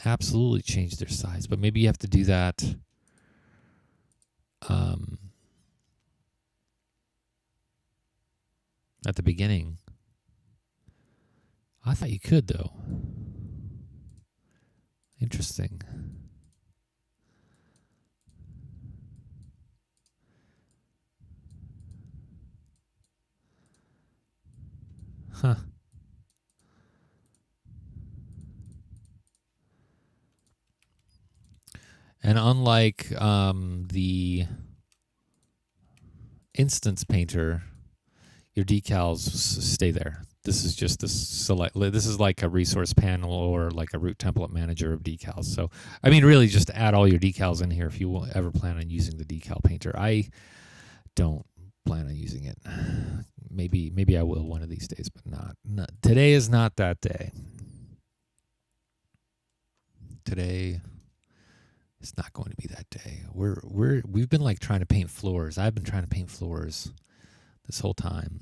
absolutely change their size, but maybe you have to do that at the beginning. I thought you could, though. Interesting. Huh. And unlike the instance painter, your decals stay there. This is just this is like a resource panel or like a root template manager of decals. So, I mean, really just add all your decals in here if you ever plan on using the decal painter. I don't plan on using it. Maybe I will one of these days, but not today is not that day. Today is not going to be that day. We've been like trying to paint floors. I've been trying to paint floors this whole time.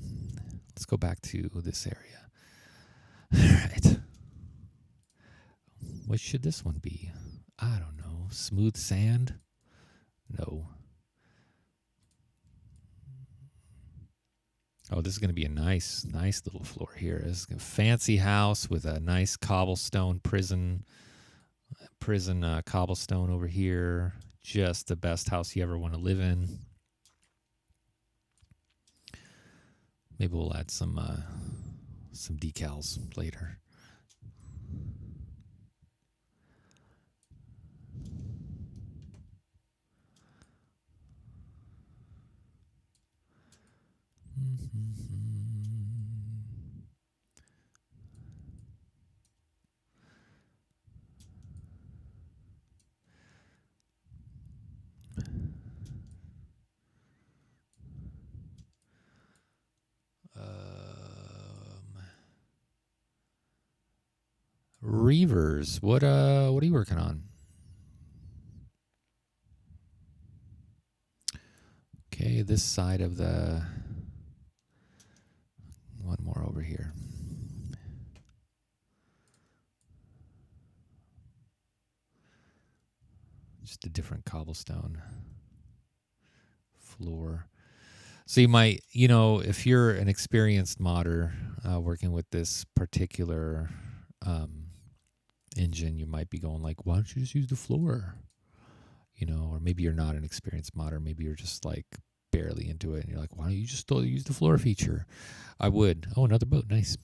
Let's go back to this area. All right. What should this one be? I don't know. Smooth sand? No. Oh, this is going to be a nice little floor here. This is a fancy house with a nice cobblestone prison cobblestone over here. Just the best house you ever want to live in. Maybe we'll add some decals later. Reavers, what are you working on? Okay, this side of the one more over here. Just a different cobblestone floor. So you might, if you're an experienced modder working with this particular engine, you might be going like, why don't you just use the floor? Or maybe you're not an experienced modder. Maybe you're just like barely into it and you're like, why don't you just still use the floor feature? I would. Oh, another boat. Nice.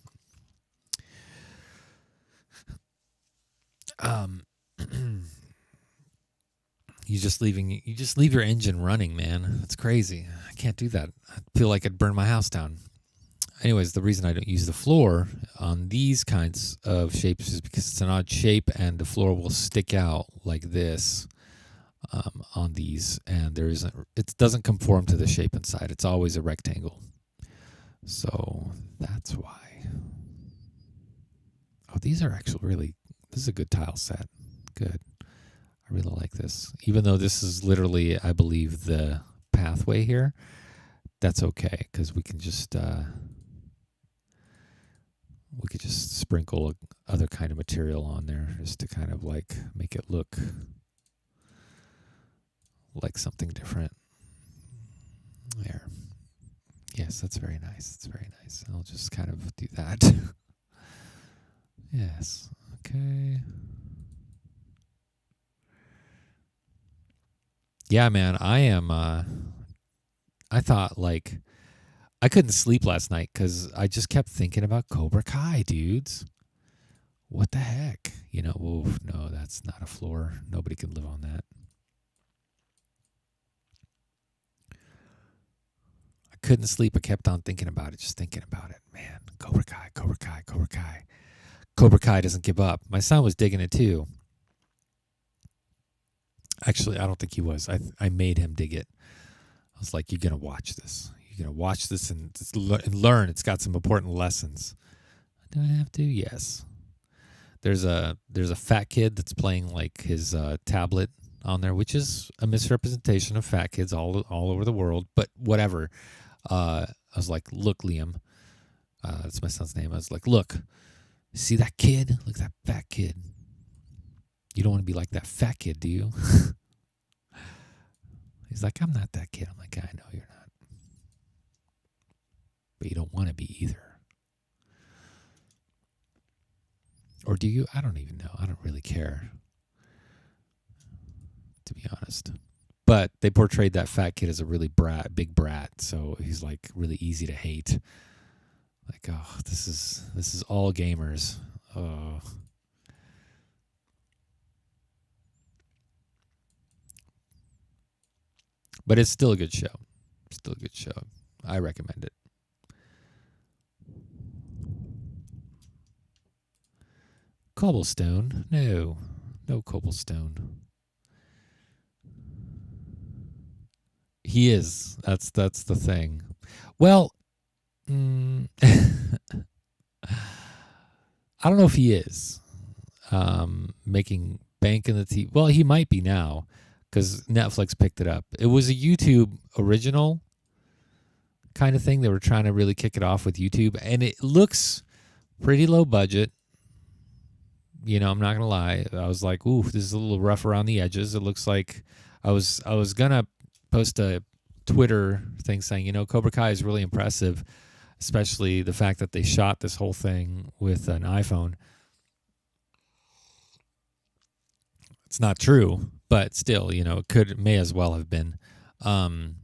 You just leave your engine running, man. That's crazy. I can't do that. I feel like I'd burn my house down. Anyways, the reason I don't use the floor on these kinds of shapes is because it's an odd shape and the floor will stick out like this on these, and it doesn't conform to the shape inside. It's always a rectangle. So that's why. Oh, these are actually this is a good tile set. Good. I really like this. Even though this is literally, I believe, the pathway here, that's okay because we can just sprinkle other kind of material on there just to kind of like make it look like something different. There. Yes, that's very nice. It's very nice. I'll just kind of do that. Yes. Okay. Yeah, man, I am. I thought like I couldn't sleep last night because I just kept thinking about Cobra Kai, dudes. What the heck? Oof, no, that's not a floor. Nobody can live on that. I couldn't sleep. I kept on thinking about it, just thinking about it. Man, Cobra Kai, Cobra Kai, Cobra Kai. Cobra Kai doesn't give up. My son was digging it too. Actually, I don't think he was. I made him dig it. I was like, you're going to watch this. You're going to watch this and learn. It's got some important lessons. Do I have to? Yes. There's a fat kid that's playing like his tablet on there, which is a misrepresentation of fat kids all over the world. But whatever. I was like, look, Liam. That's my son's name. I was like, look. See that kid? Look at that fat kid. You don't want to be like that fat kid, do you? He's like, I'm not that kid. I'm like, I know you're not. but you don't want to be either. Or do you? I don't even know. I don't really care, to be honest. But they portrayed that fat kid as a really big brat, so he's like really easy to hate. Like, oh, this is all gamers. Oh. But it's still a good show. Still a good show. I recommend it. Cobblestone? No cobblestone. He is. That's the thing. Well, I don't know if he is making bank in the TV. Well, he might be now because Netflix picked it up. It was a YouTube original kind of thing. They were trying to really kick it off with YouTube, and it looks pretty low budget. You know, I'm not gonna lie. I was like, "Ooh, this is a little rough around the edges." It looks like I was gonna post a Twitter thing saying, you know, Cobra Kai is really impressive, especially the fact that they shot this whole thing with an iPhone. It's not true, but still, you know, may as well have been. Nope,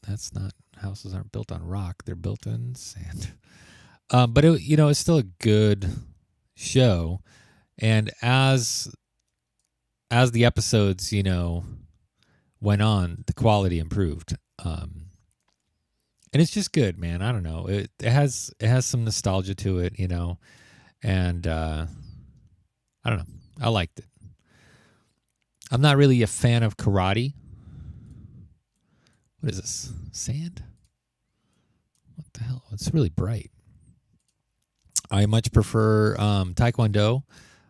that's not. Houses aren't built on rock; they're built in sand. But it, you know, it's still a good show, and as the episodes, you know, went on, the quality improved, and it's just good, man. I don't know, it has some nostalgia to it, you know, and I don't know, I liked it. I'm not really a fan of karate. What is this? Sand? What the hell? It's really bright. I much prefer Taekwondo.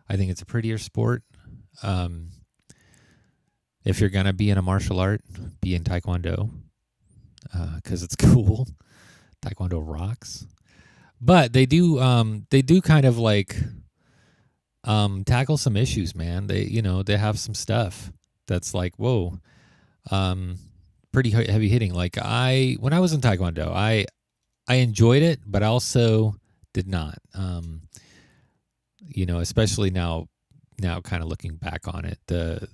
I think it's a prettier sport. If you're going to be in a martial art, be in Taekwondo because it's cool. Taekwondo rocks. But they do kind of like tackle some issues, man. They have some stuff that's like, whoa, pretty heavy hitting. Like when I was in Taekwondo, I enjoyed it, but I also did not. You know, especially now kind of looking back on it, the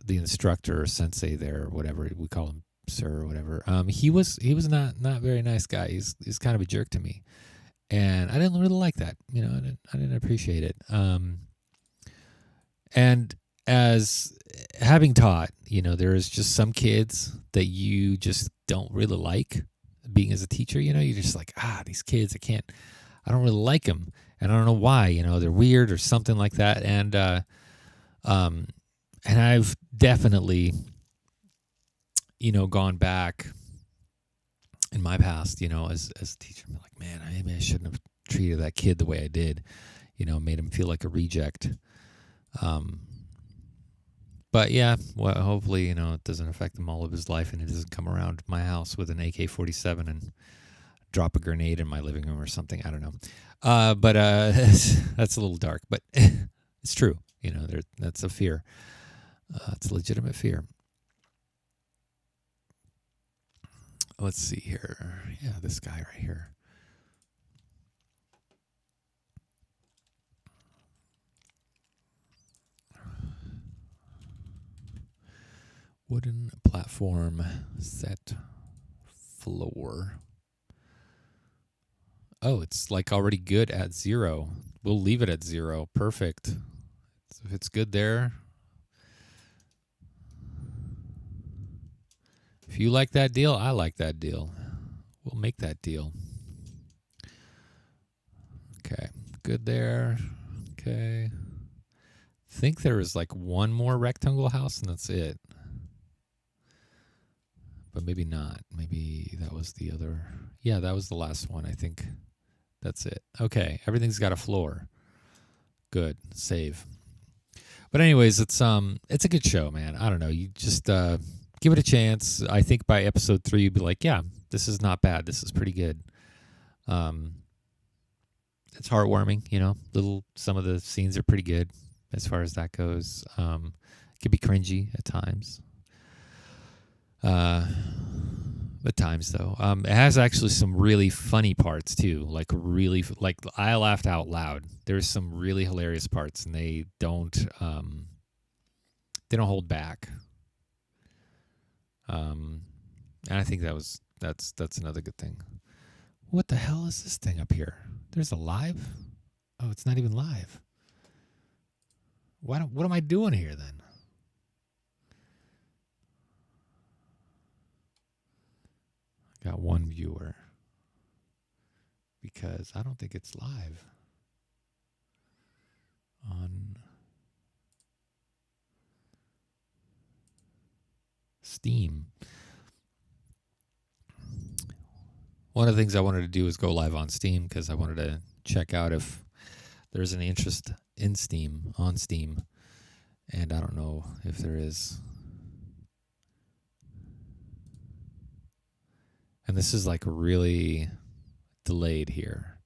instructor or sensei there, or whatever we call him, sir or whatever, he was not very nice guy. He's kind of a jerk to me, and I didn't really like that. You know, I didn't appreciate it. And as having taught, you know, there is just some kids that you just don't really like being as a teacher. You know, you're just like, these kids, I don't really like them, and I don't know why. You know, they're weird or something like that. And I've definitely, you know, gone back in my past, you know, as a teacher, I'm like, man, maybe I shouldn't have treated that kid the way I did. You know, made him feel like a reject. But yeah, well, hopefully, you know, it doesn't affect him all of his life, and he doesn't come around my house with an AK-47 and drop a grenade in my living room or something. I don't know. But that's a little dark, but it's true. You know, that's a fear. It's a legitimate fear. Let's see here. Yeah, this guy right here. Wooden platform set floor. Oh, it's like already good at 0. We'll leave it at 0. Perfect. So if it's good there. If you like that deal, I like that deal. We'll make that deal. Okay. Good there. Okay. I think there is like one more rectangle house and that's it. But maybe not. Maybe that was the other. Yeah, that was the last one. I think that's it. Okay, everything's got a floor. Good. Save. But anyways, it's a good show, man. I don't know. You just give it a chance. I think by episode 3, you'd be like, yeah, this is not bad. This is pretty good. It's heartwarming, you know. Some of the scenes are pretty good as far as that goes. It could be cringy at times. The times though. It has actually some really funny parts too. Like I laughed out loud. There's some really hilarious parts, and they don't hold back. And I think that's another good thing. What the hell is this thing up here? There's a live? Oh, it's not even live. What am I doing here then? I got one viewer because I don't think it's live on Steam. One of the things I wanted to do is go live on Steam because I wanted to check out if there's any interest in Steam, on Steam. And I don't know if there is. And this is like really delayed here.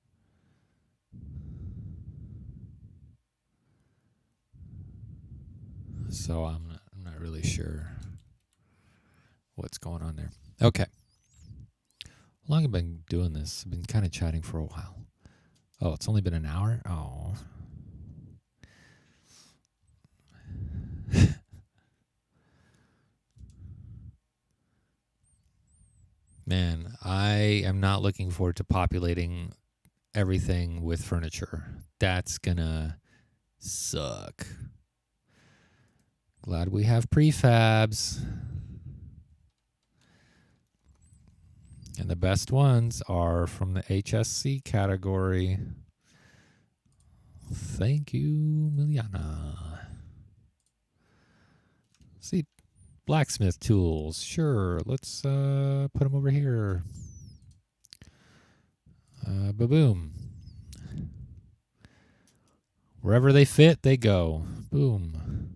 So I'm not really sure what's going on there. Okay. How long have I been doing this? I've been kind of chatting for a while. Oh, it's only been an hour? Oh. Man, I am not looking forward to populating everything with furniture. That's gonna suck. Glad we have prefabs. And the best ones are from the HSC category. Thank you, Miliana. See, blacksmith tools. Sure, let's put them over here. Ba-boom. Wherever they fit, they go. Boom.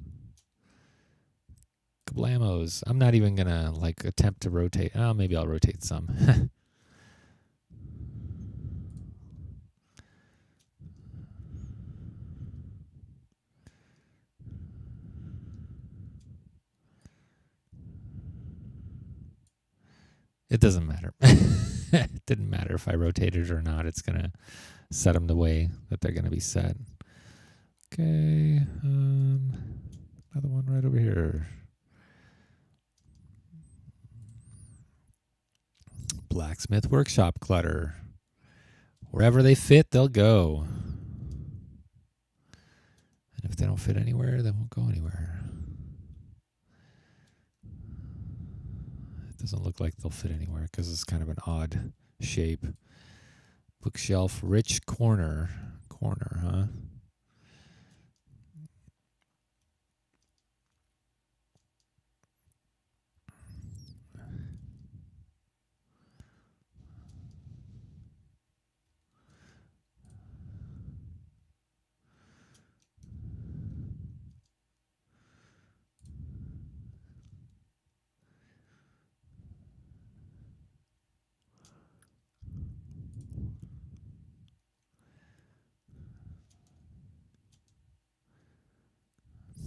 Kablamos. I'm not even going to like attempt to rotate. Oh, maybe I'll rotate some. It doesn't matter. It didn't matter if I rotated or not. It's going to set them the way that they're going to be set. Okay. Another one right over here. Blacksmith workshop clutter. Wherever they fit, they'll go. And if they don't fit anywhere, they won't go anywhere. It doesn't look like they'll fit anywhere because it's kind of an odd shape. Bookshelf, rich corner. Corner, huh?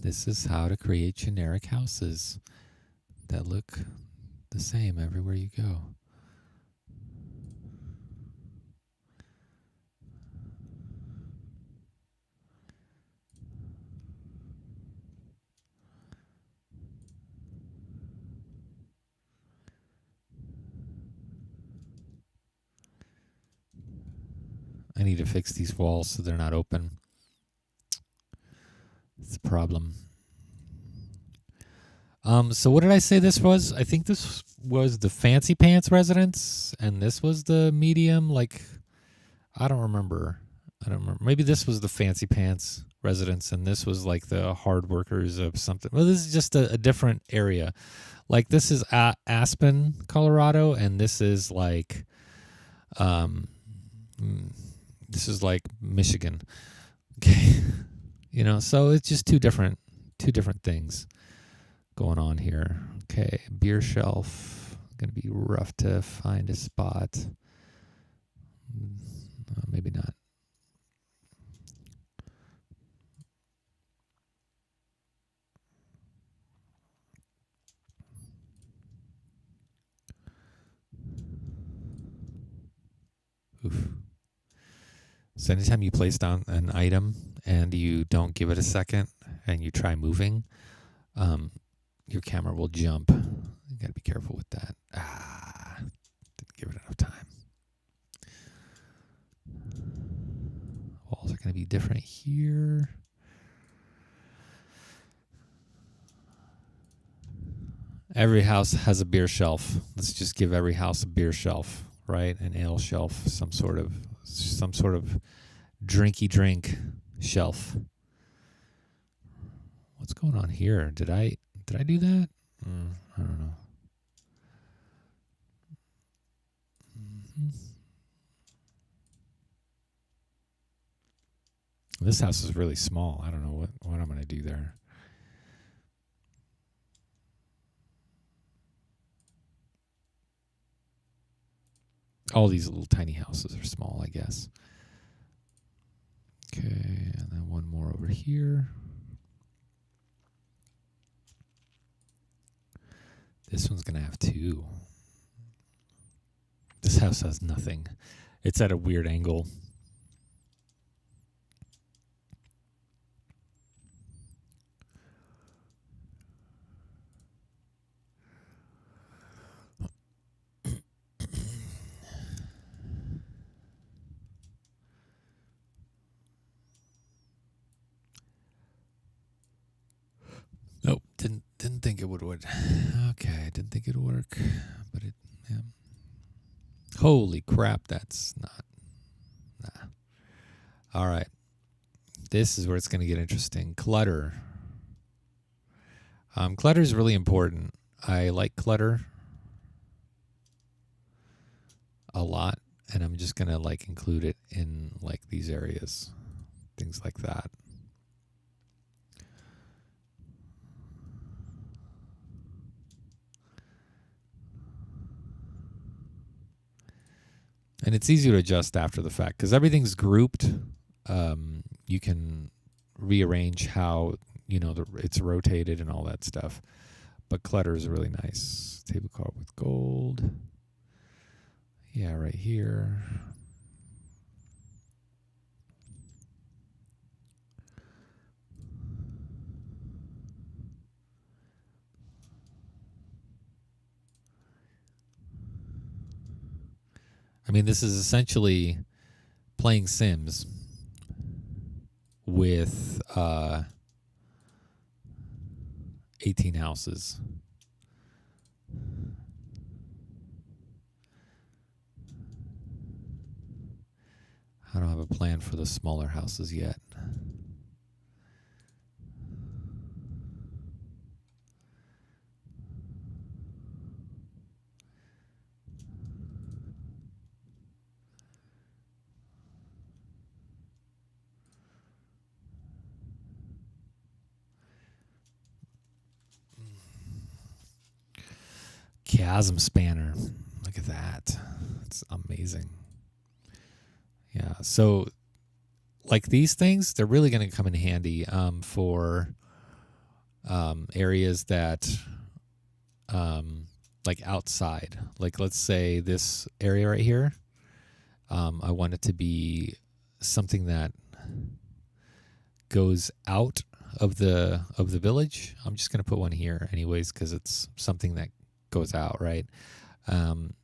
This is how to create generic houses that look the same everywhere you go. I need to fix these walls so they're not open. It's a problem. So what did I say this was? I think this was the fancy pants residence, and this was the medium. Like, I don't remember. Maybe this was the fancy pants residence, and this was like the hard workers of something. Well, this is just a different area. Like, this is Aspen, Colorado, and this is like, this is like Michigan. Okay. You know, so it's just two different things going on here. Okay, beer shelf. Gonna be rough to find a spot. Maybe not. So anytime you place down an item and you don't give it a second and you try moving, your camera will jump. You got to be careful with that. Didn't give it enough time. Walls are going to be different here. Every house has a beer shelf. Let's just give every house a beer shelf, right? An ale shelf, some sort of drinky drink shelf. What's going on here? Did I do that? I don't know. This house is really small. I don't know what I'm going to do there. All these little tiny houses are small, I guess. Okay, and then one more over here. This one's going to have two. This house has nothing. It's at a weird angle. Nope, didn't think it would. Okay, didn't think it would work, but it. Yeah. Holy crap, that's not. Nah. All right, this is where it's going to get interesting. Clutter. Clutter is really important. I like clutter a lot, and I'm just going to like include it in like these areas, things like that. And it's easy to adjust after the fact because everything's grouped. You can rearrange how, it's rotated and all that stuff. But clutter is really nice. Table carved with gold. Yeah, right here. I mean, this is essentially playing Sims with 18 houses. I don't have a plan for the smaller houses yet. Chasm spanner. Look at that. It's amazing. Yeah. So like these things, they're really going to come in handy for areas that like outside. Like let's say this area right here. I want it to be something that goes out of the village. I'm just going to put one here anyways because it's something that goes out, right? And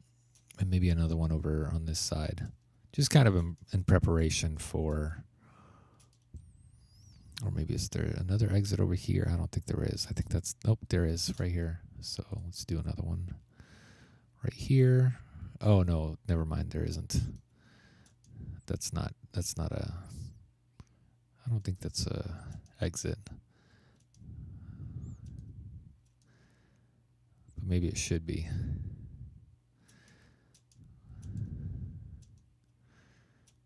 maybe another one over on this side. Just kind of in preparation for, or maybe is there another exit over here? I don't think there is. I think nope, there is right here. So let's do another one right here. Oh no, never mind, there isn't. That's not a, I don't think that's a exit. But maybe it should be.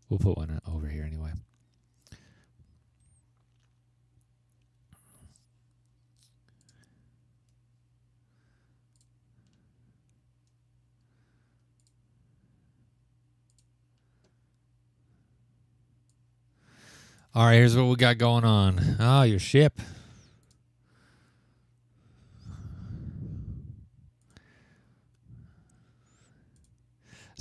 We'll put one over here anyway. All right, here's what we got going on. Oh, your ship.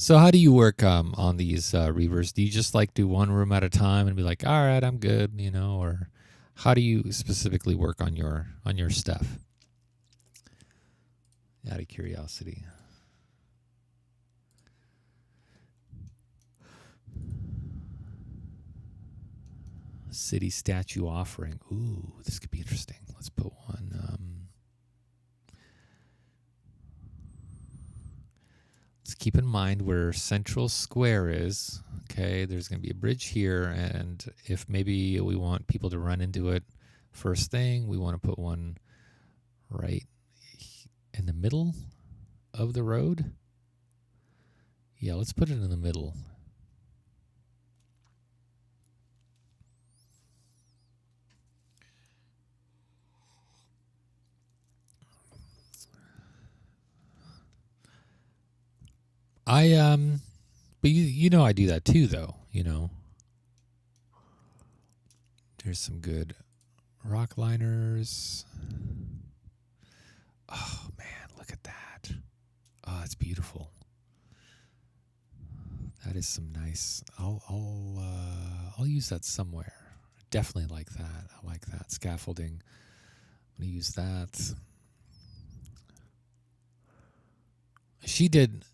So how do you work on these reavers? Do you just like do one room at a time and be like, all right, I'm good, or how do you specifically work on your stuff? Out of curiosity. City statue offering. Ooh, this could be interesting. Let's put one. Let's keep in mind where Central Square is. Okay, there's going to be a bridge here, and if maybe we want people to run into it first thing, we want to put one right in the middle of the road. Yeah, let's put it in the middle. But I do that too, though. There's some good rock liners. Oh man, look at that! Oh, it's beautiful. That is some nice. I'll use that somewhere. Definitely like that. I like that scaffolding. I'm gonna use that. She did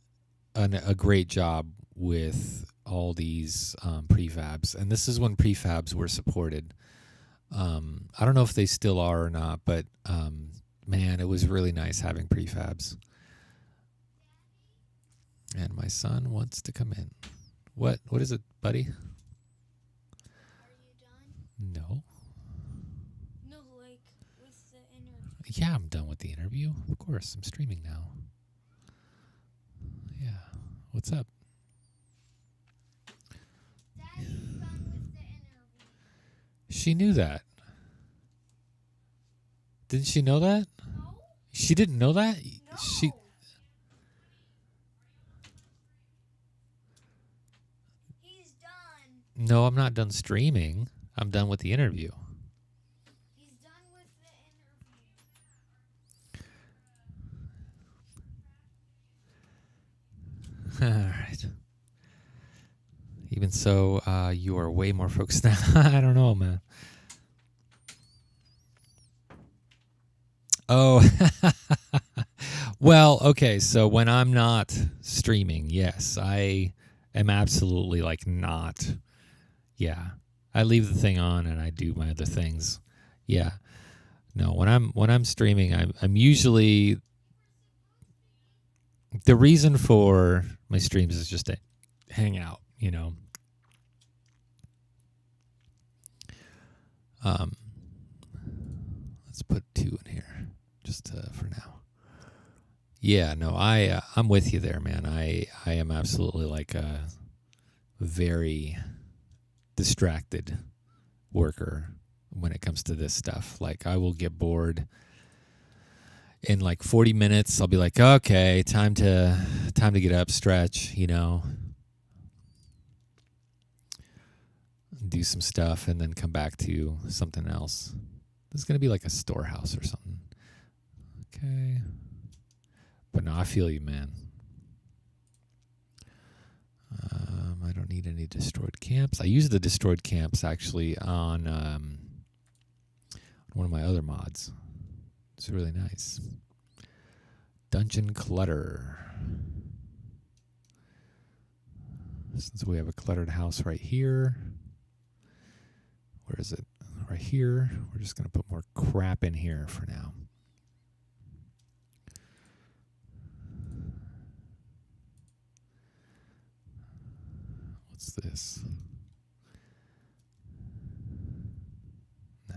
a great job with all these prefabs, and this is when prefabs were supported. I don't know if they still are or not, but man, it was really nice having prefabs. And my son wants to come in. What is it, buddy? Are you done? No. No, like with the interview. Yeah, I'm done with the interview. Of course, I'm streaming now. Yeah. What's up? Daddy's done with the interview. She knew that. Didn't she know that? No. She didn't know that? No. She He's done. No, I'm not done streaming. I'm done with the interview. He's done with the interview. All right. Even so, you are way more focused now. I don't know, man. Oh, well, okay. So when I'm not streaming, yes, I am absolutely like not. Yeah, I leave the thing on and I do my other things. Yeah, no. When I'm streaming, I'm usually the reason for my streams is just to hang out. Let's put 2 in here just for now. Yeah, no, I'm with you there, man. I am absolutely like a very distracted worker when it comes to this stuff. Like I will get bored in like 40 minutes. I'll be like, okay, time to get up, stretch, do some stuff, and then come back to something else. This is gonna be like a storehouse or something. Okay. But no, I feel you, man. I don't need any destroyed camps. I use the destroyed camps actually on one of my other mods. It's really nice. Dungeon clutter. Since we have a cluttered house right here. Where is it? Right here. We're just going to put more crap in here for now. What's this? Nah.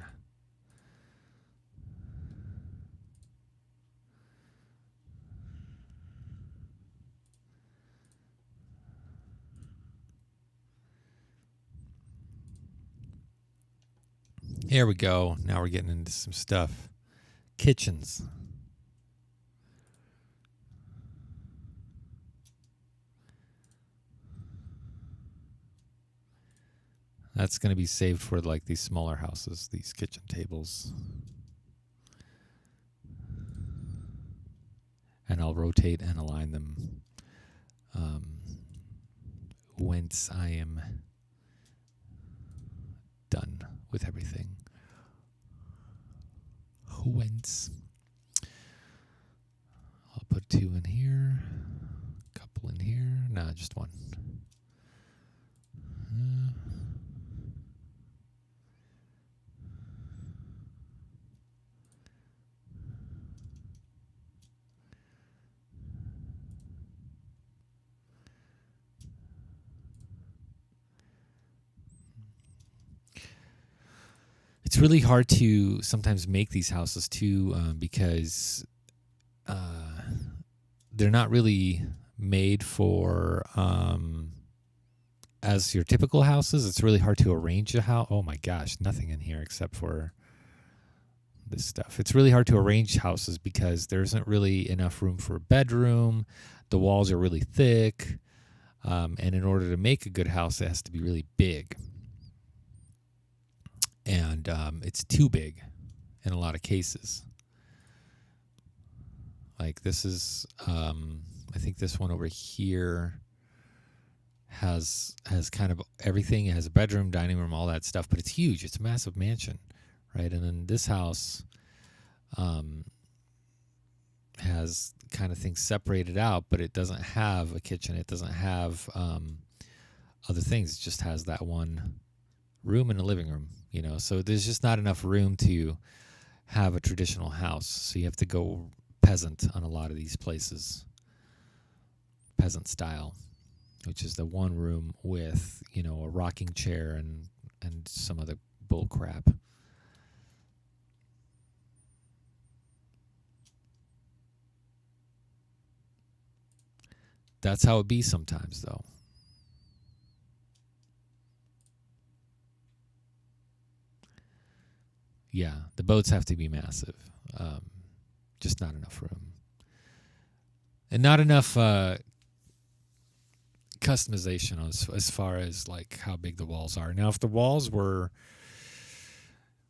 Here we go. Now we're getting into some stuff. Kitchens. That's going to be saved for like these smaller houses, these kitchen tables. And I'll rotate and align them whence I am done with everything. Whence. I'll put 2 in here, a couple in here. Nah, just 1. It's really hard to sometimes make these houses too, because they're not really made for as your typical houses. It's really hard to arrange a house. Oh my gosh, nothing in here except for this stuff. It's really hard to arrange houses because there isn't really enough room for a bedroom. The walls are really thick, and in order to make a good house, it has to be really big. And it's too big in a lot of cases. Like this is, I think this one over here has kind of everything. It has a bedroom, dining room, all that stuff, but it's huge. It's a massive mansion, right? And then this house has kind of things separated out, but it doesn't have a kitchen. It doesn't have other things. It just has that one room and a living room, you know. So there's just not enough room to have a traditional house. So you have to go peasant on a lot of these places. Peasant style, which is the one room with, you know, a rocking chair and some other bull crap. That's how it be sometimes, though. Yeah, the boats have to be massive. Just not enough room. And not enough customization as far as like how big the walls are. Now, if the walls were,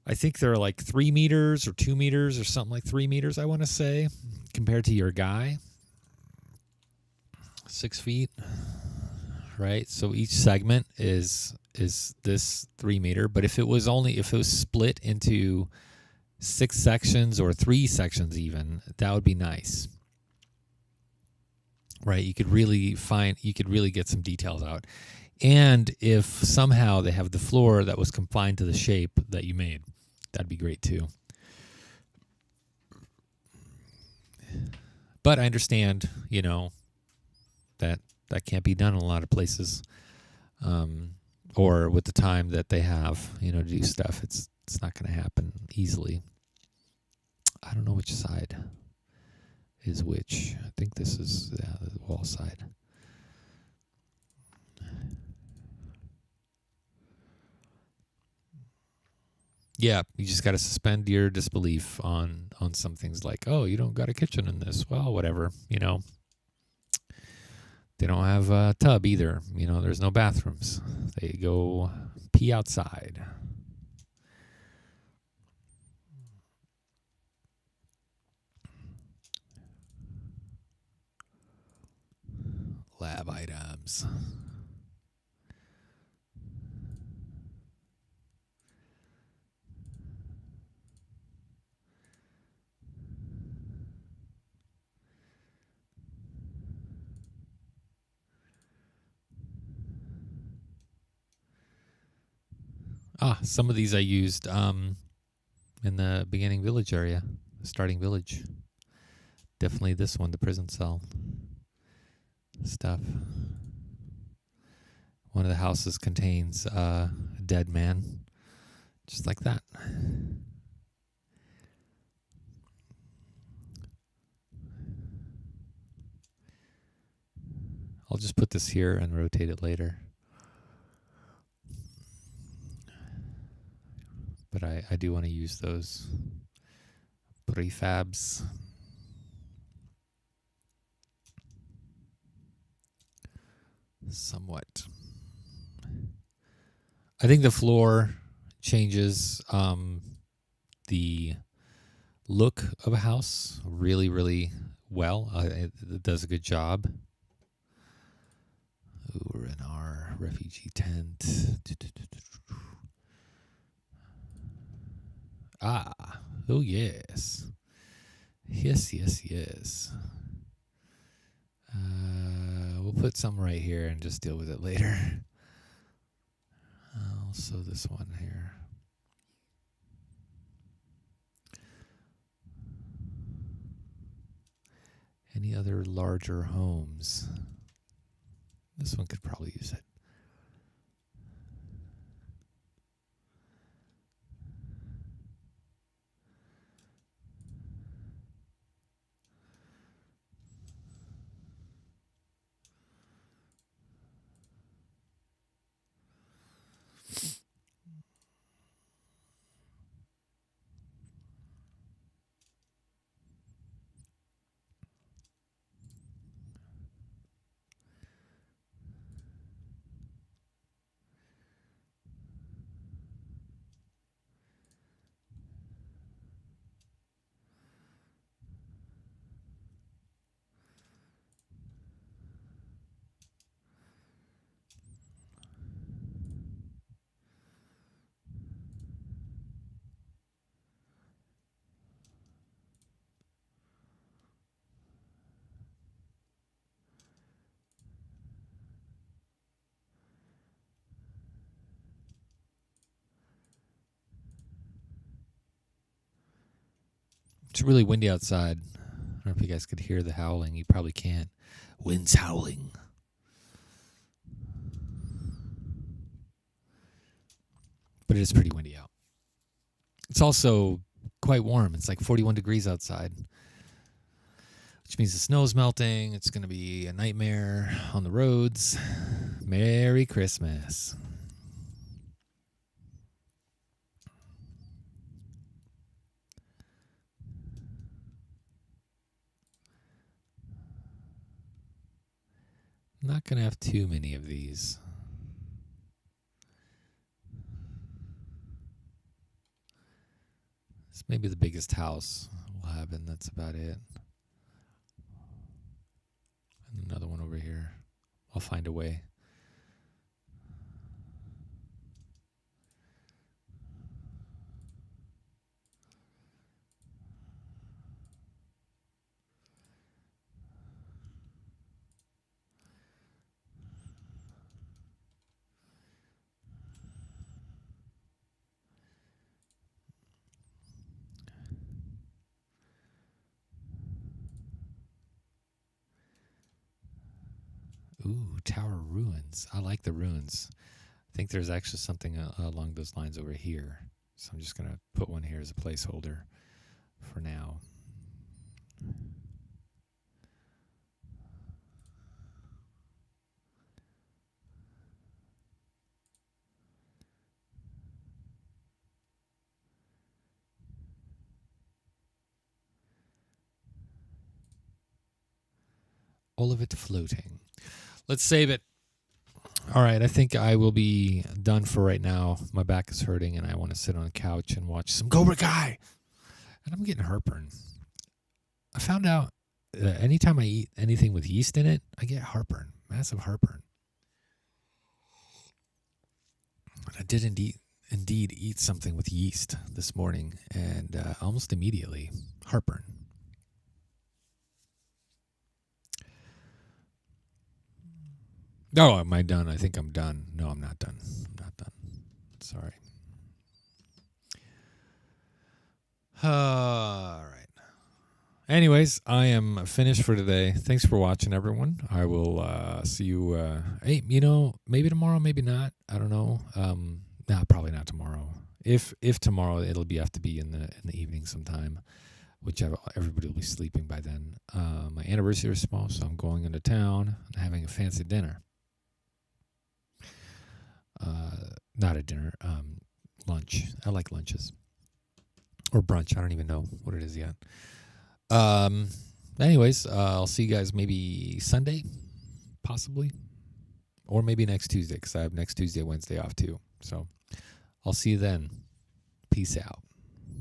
I think they're like 3 meters or 2 meters or something like 3 meters, I want to say, compared to your guy. 6 feet, right? So each segment is this 3 meter. But if it was split into 6 sections or 3 sections even, that would be nice. Right? You could really get some details out. And if somehow they have the floor that was confined to the shape that you made, that'd be great too. But I understand, you know, that can't be done in a lot of places, or with the time that they have, you know, to do stuff. It's not going to happen easily. I don't know which side is which. I think this is the wall side. Yeah, you just got to suspend your disbelief on some things like, oh, you don't got a kitchen in this. Well, whatever, you know. They don't have a tub either. You know, there's no bathrooms. They go pee outside. Lab items. Some of these I used in the beginning village area, the starting village. Definitely this one, the prison cell stuff. One of the houses contains a dead man, just like that. I'll just put this here and rotate it later. But I do want to use those prefabs. Somewhat. I think the floor changes the look of a house really, really well. It does a good job Ooh, we're in our refugee tent. Ah, oh yes. Yes. We'll put some right here and just deal with it later. I'll sew this one here. Any other larger homes? This one could probably use it. It's really windy outside. I don't know if you guys could hear the howling. You probably can't. Wind's howling. But it is pretty windy out. It's also quite warm. It's like 41 degrees outside, which means the snow's melting. It's going to be a nightmare on the roads. Merry Christmas. I'm not going to have too many of these. This may be the biggest house we'll have, and that's about it. And another one over here. I'll find a way. Ooh, Tower Ruins. I like the ruins. I think there's actually something along those lines over here. So I'm just going to put one here as a placeholder for now. All of it floating. Let's save it. All right, I think I will be done for right now. My back is hurting, and I want to sit on a couch and watch some Cobra Kai. And I'm getting heartburn. I found out anytime I eat anything with yeast in it, I get heartburn, massive heartburn. And I did indeed eat something with yeast this morning, and almost immediately, heartburn. Oh, am I done? I think I'm done. No, I'm not done. I'm not done. Sorry. All right. Anyways, I am finished for today. Thanks for watching, everyone. I will see you. Hey, maybe tomorrow, maybe not. I don't know. Nah, probably not tomorrow. If tomorrow, it'll have to be in the evening sometime, which everybody will be sleeping by then. My anniversary is small, so I'm going into town and having a fancy dinner. Not a dinner, lunch. I like lunches. Or brunch. I don't even know what it is yet. Anyways, I'll see you guys maybe Sunday, possibly. Or maybe next Tuesday, because I have next Tuesday, Wednesday off too. So I'll see you then. Peace out.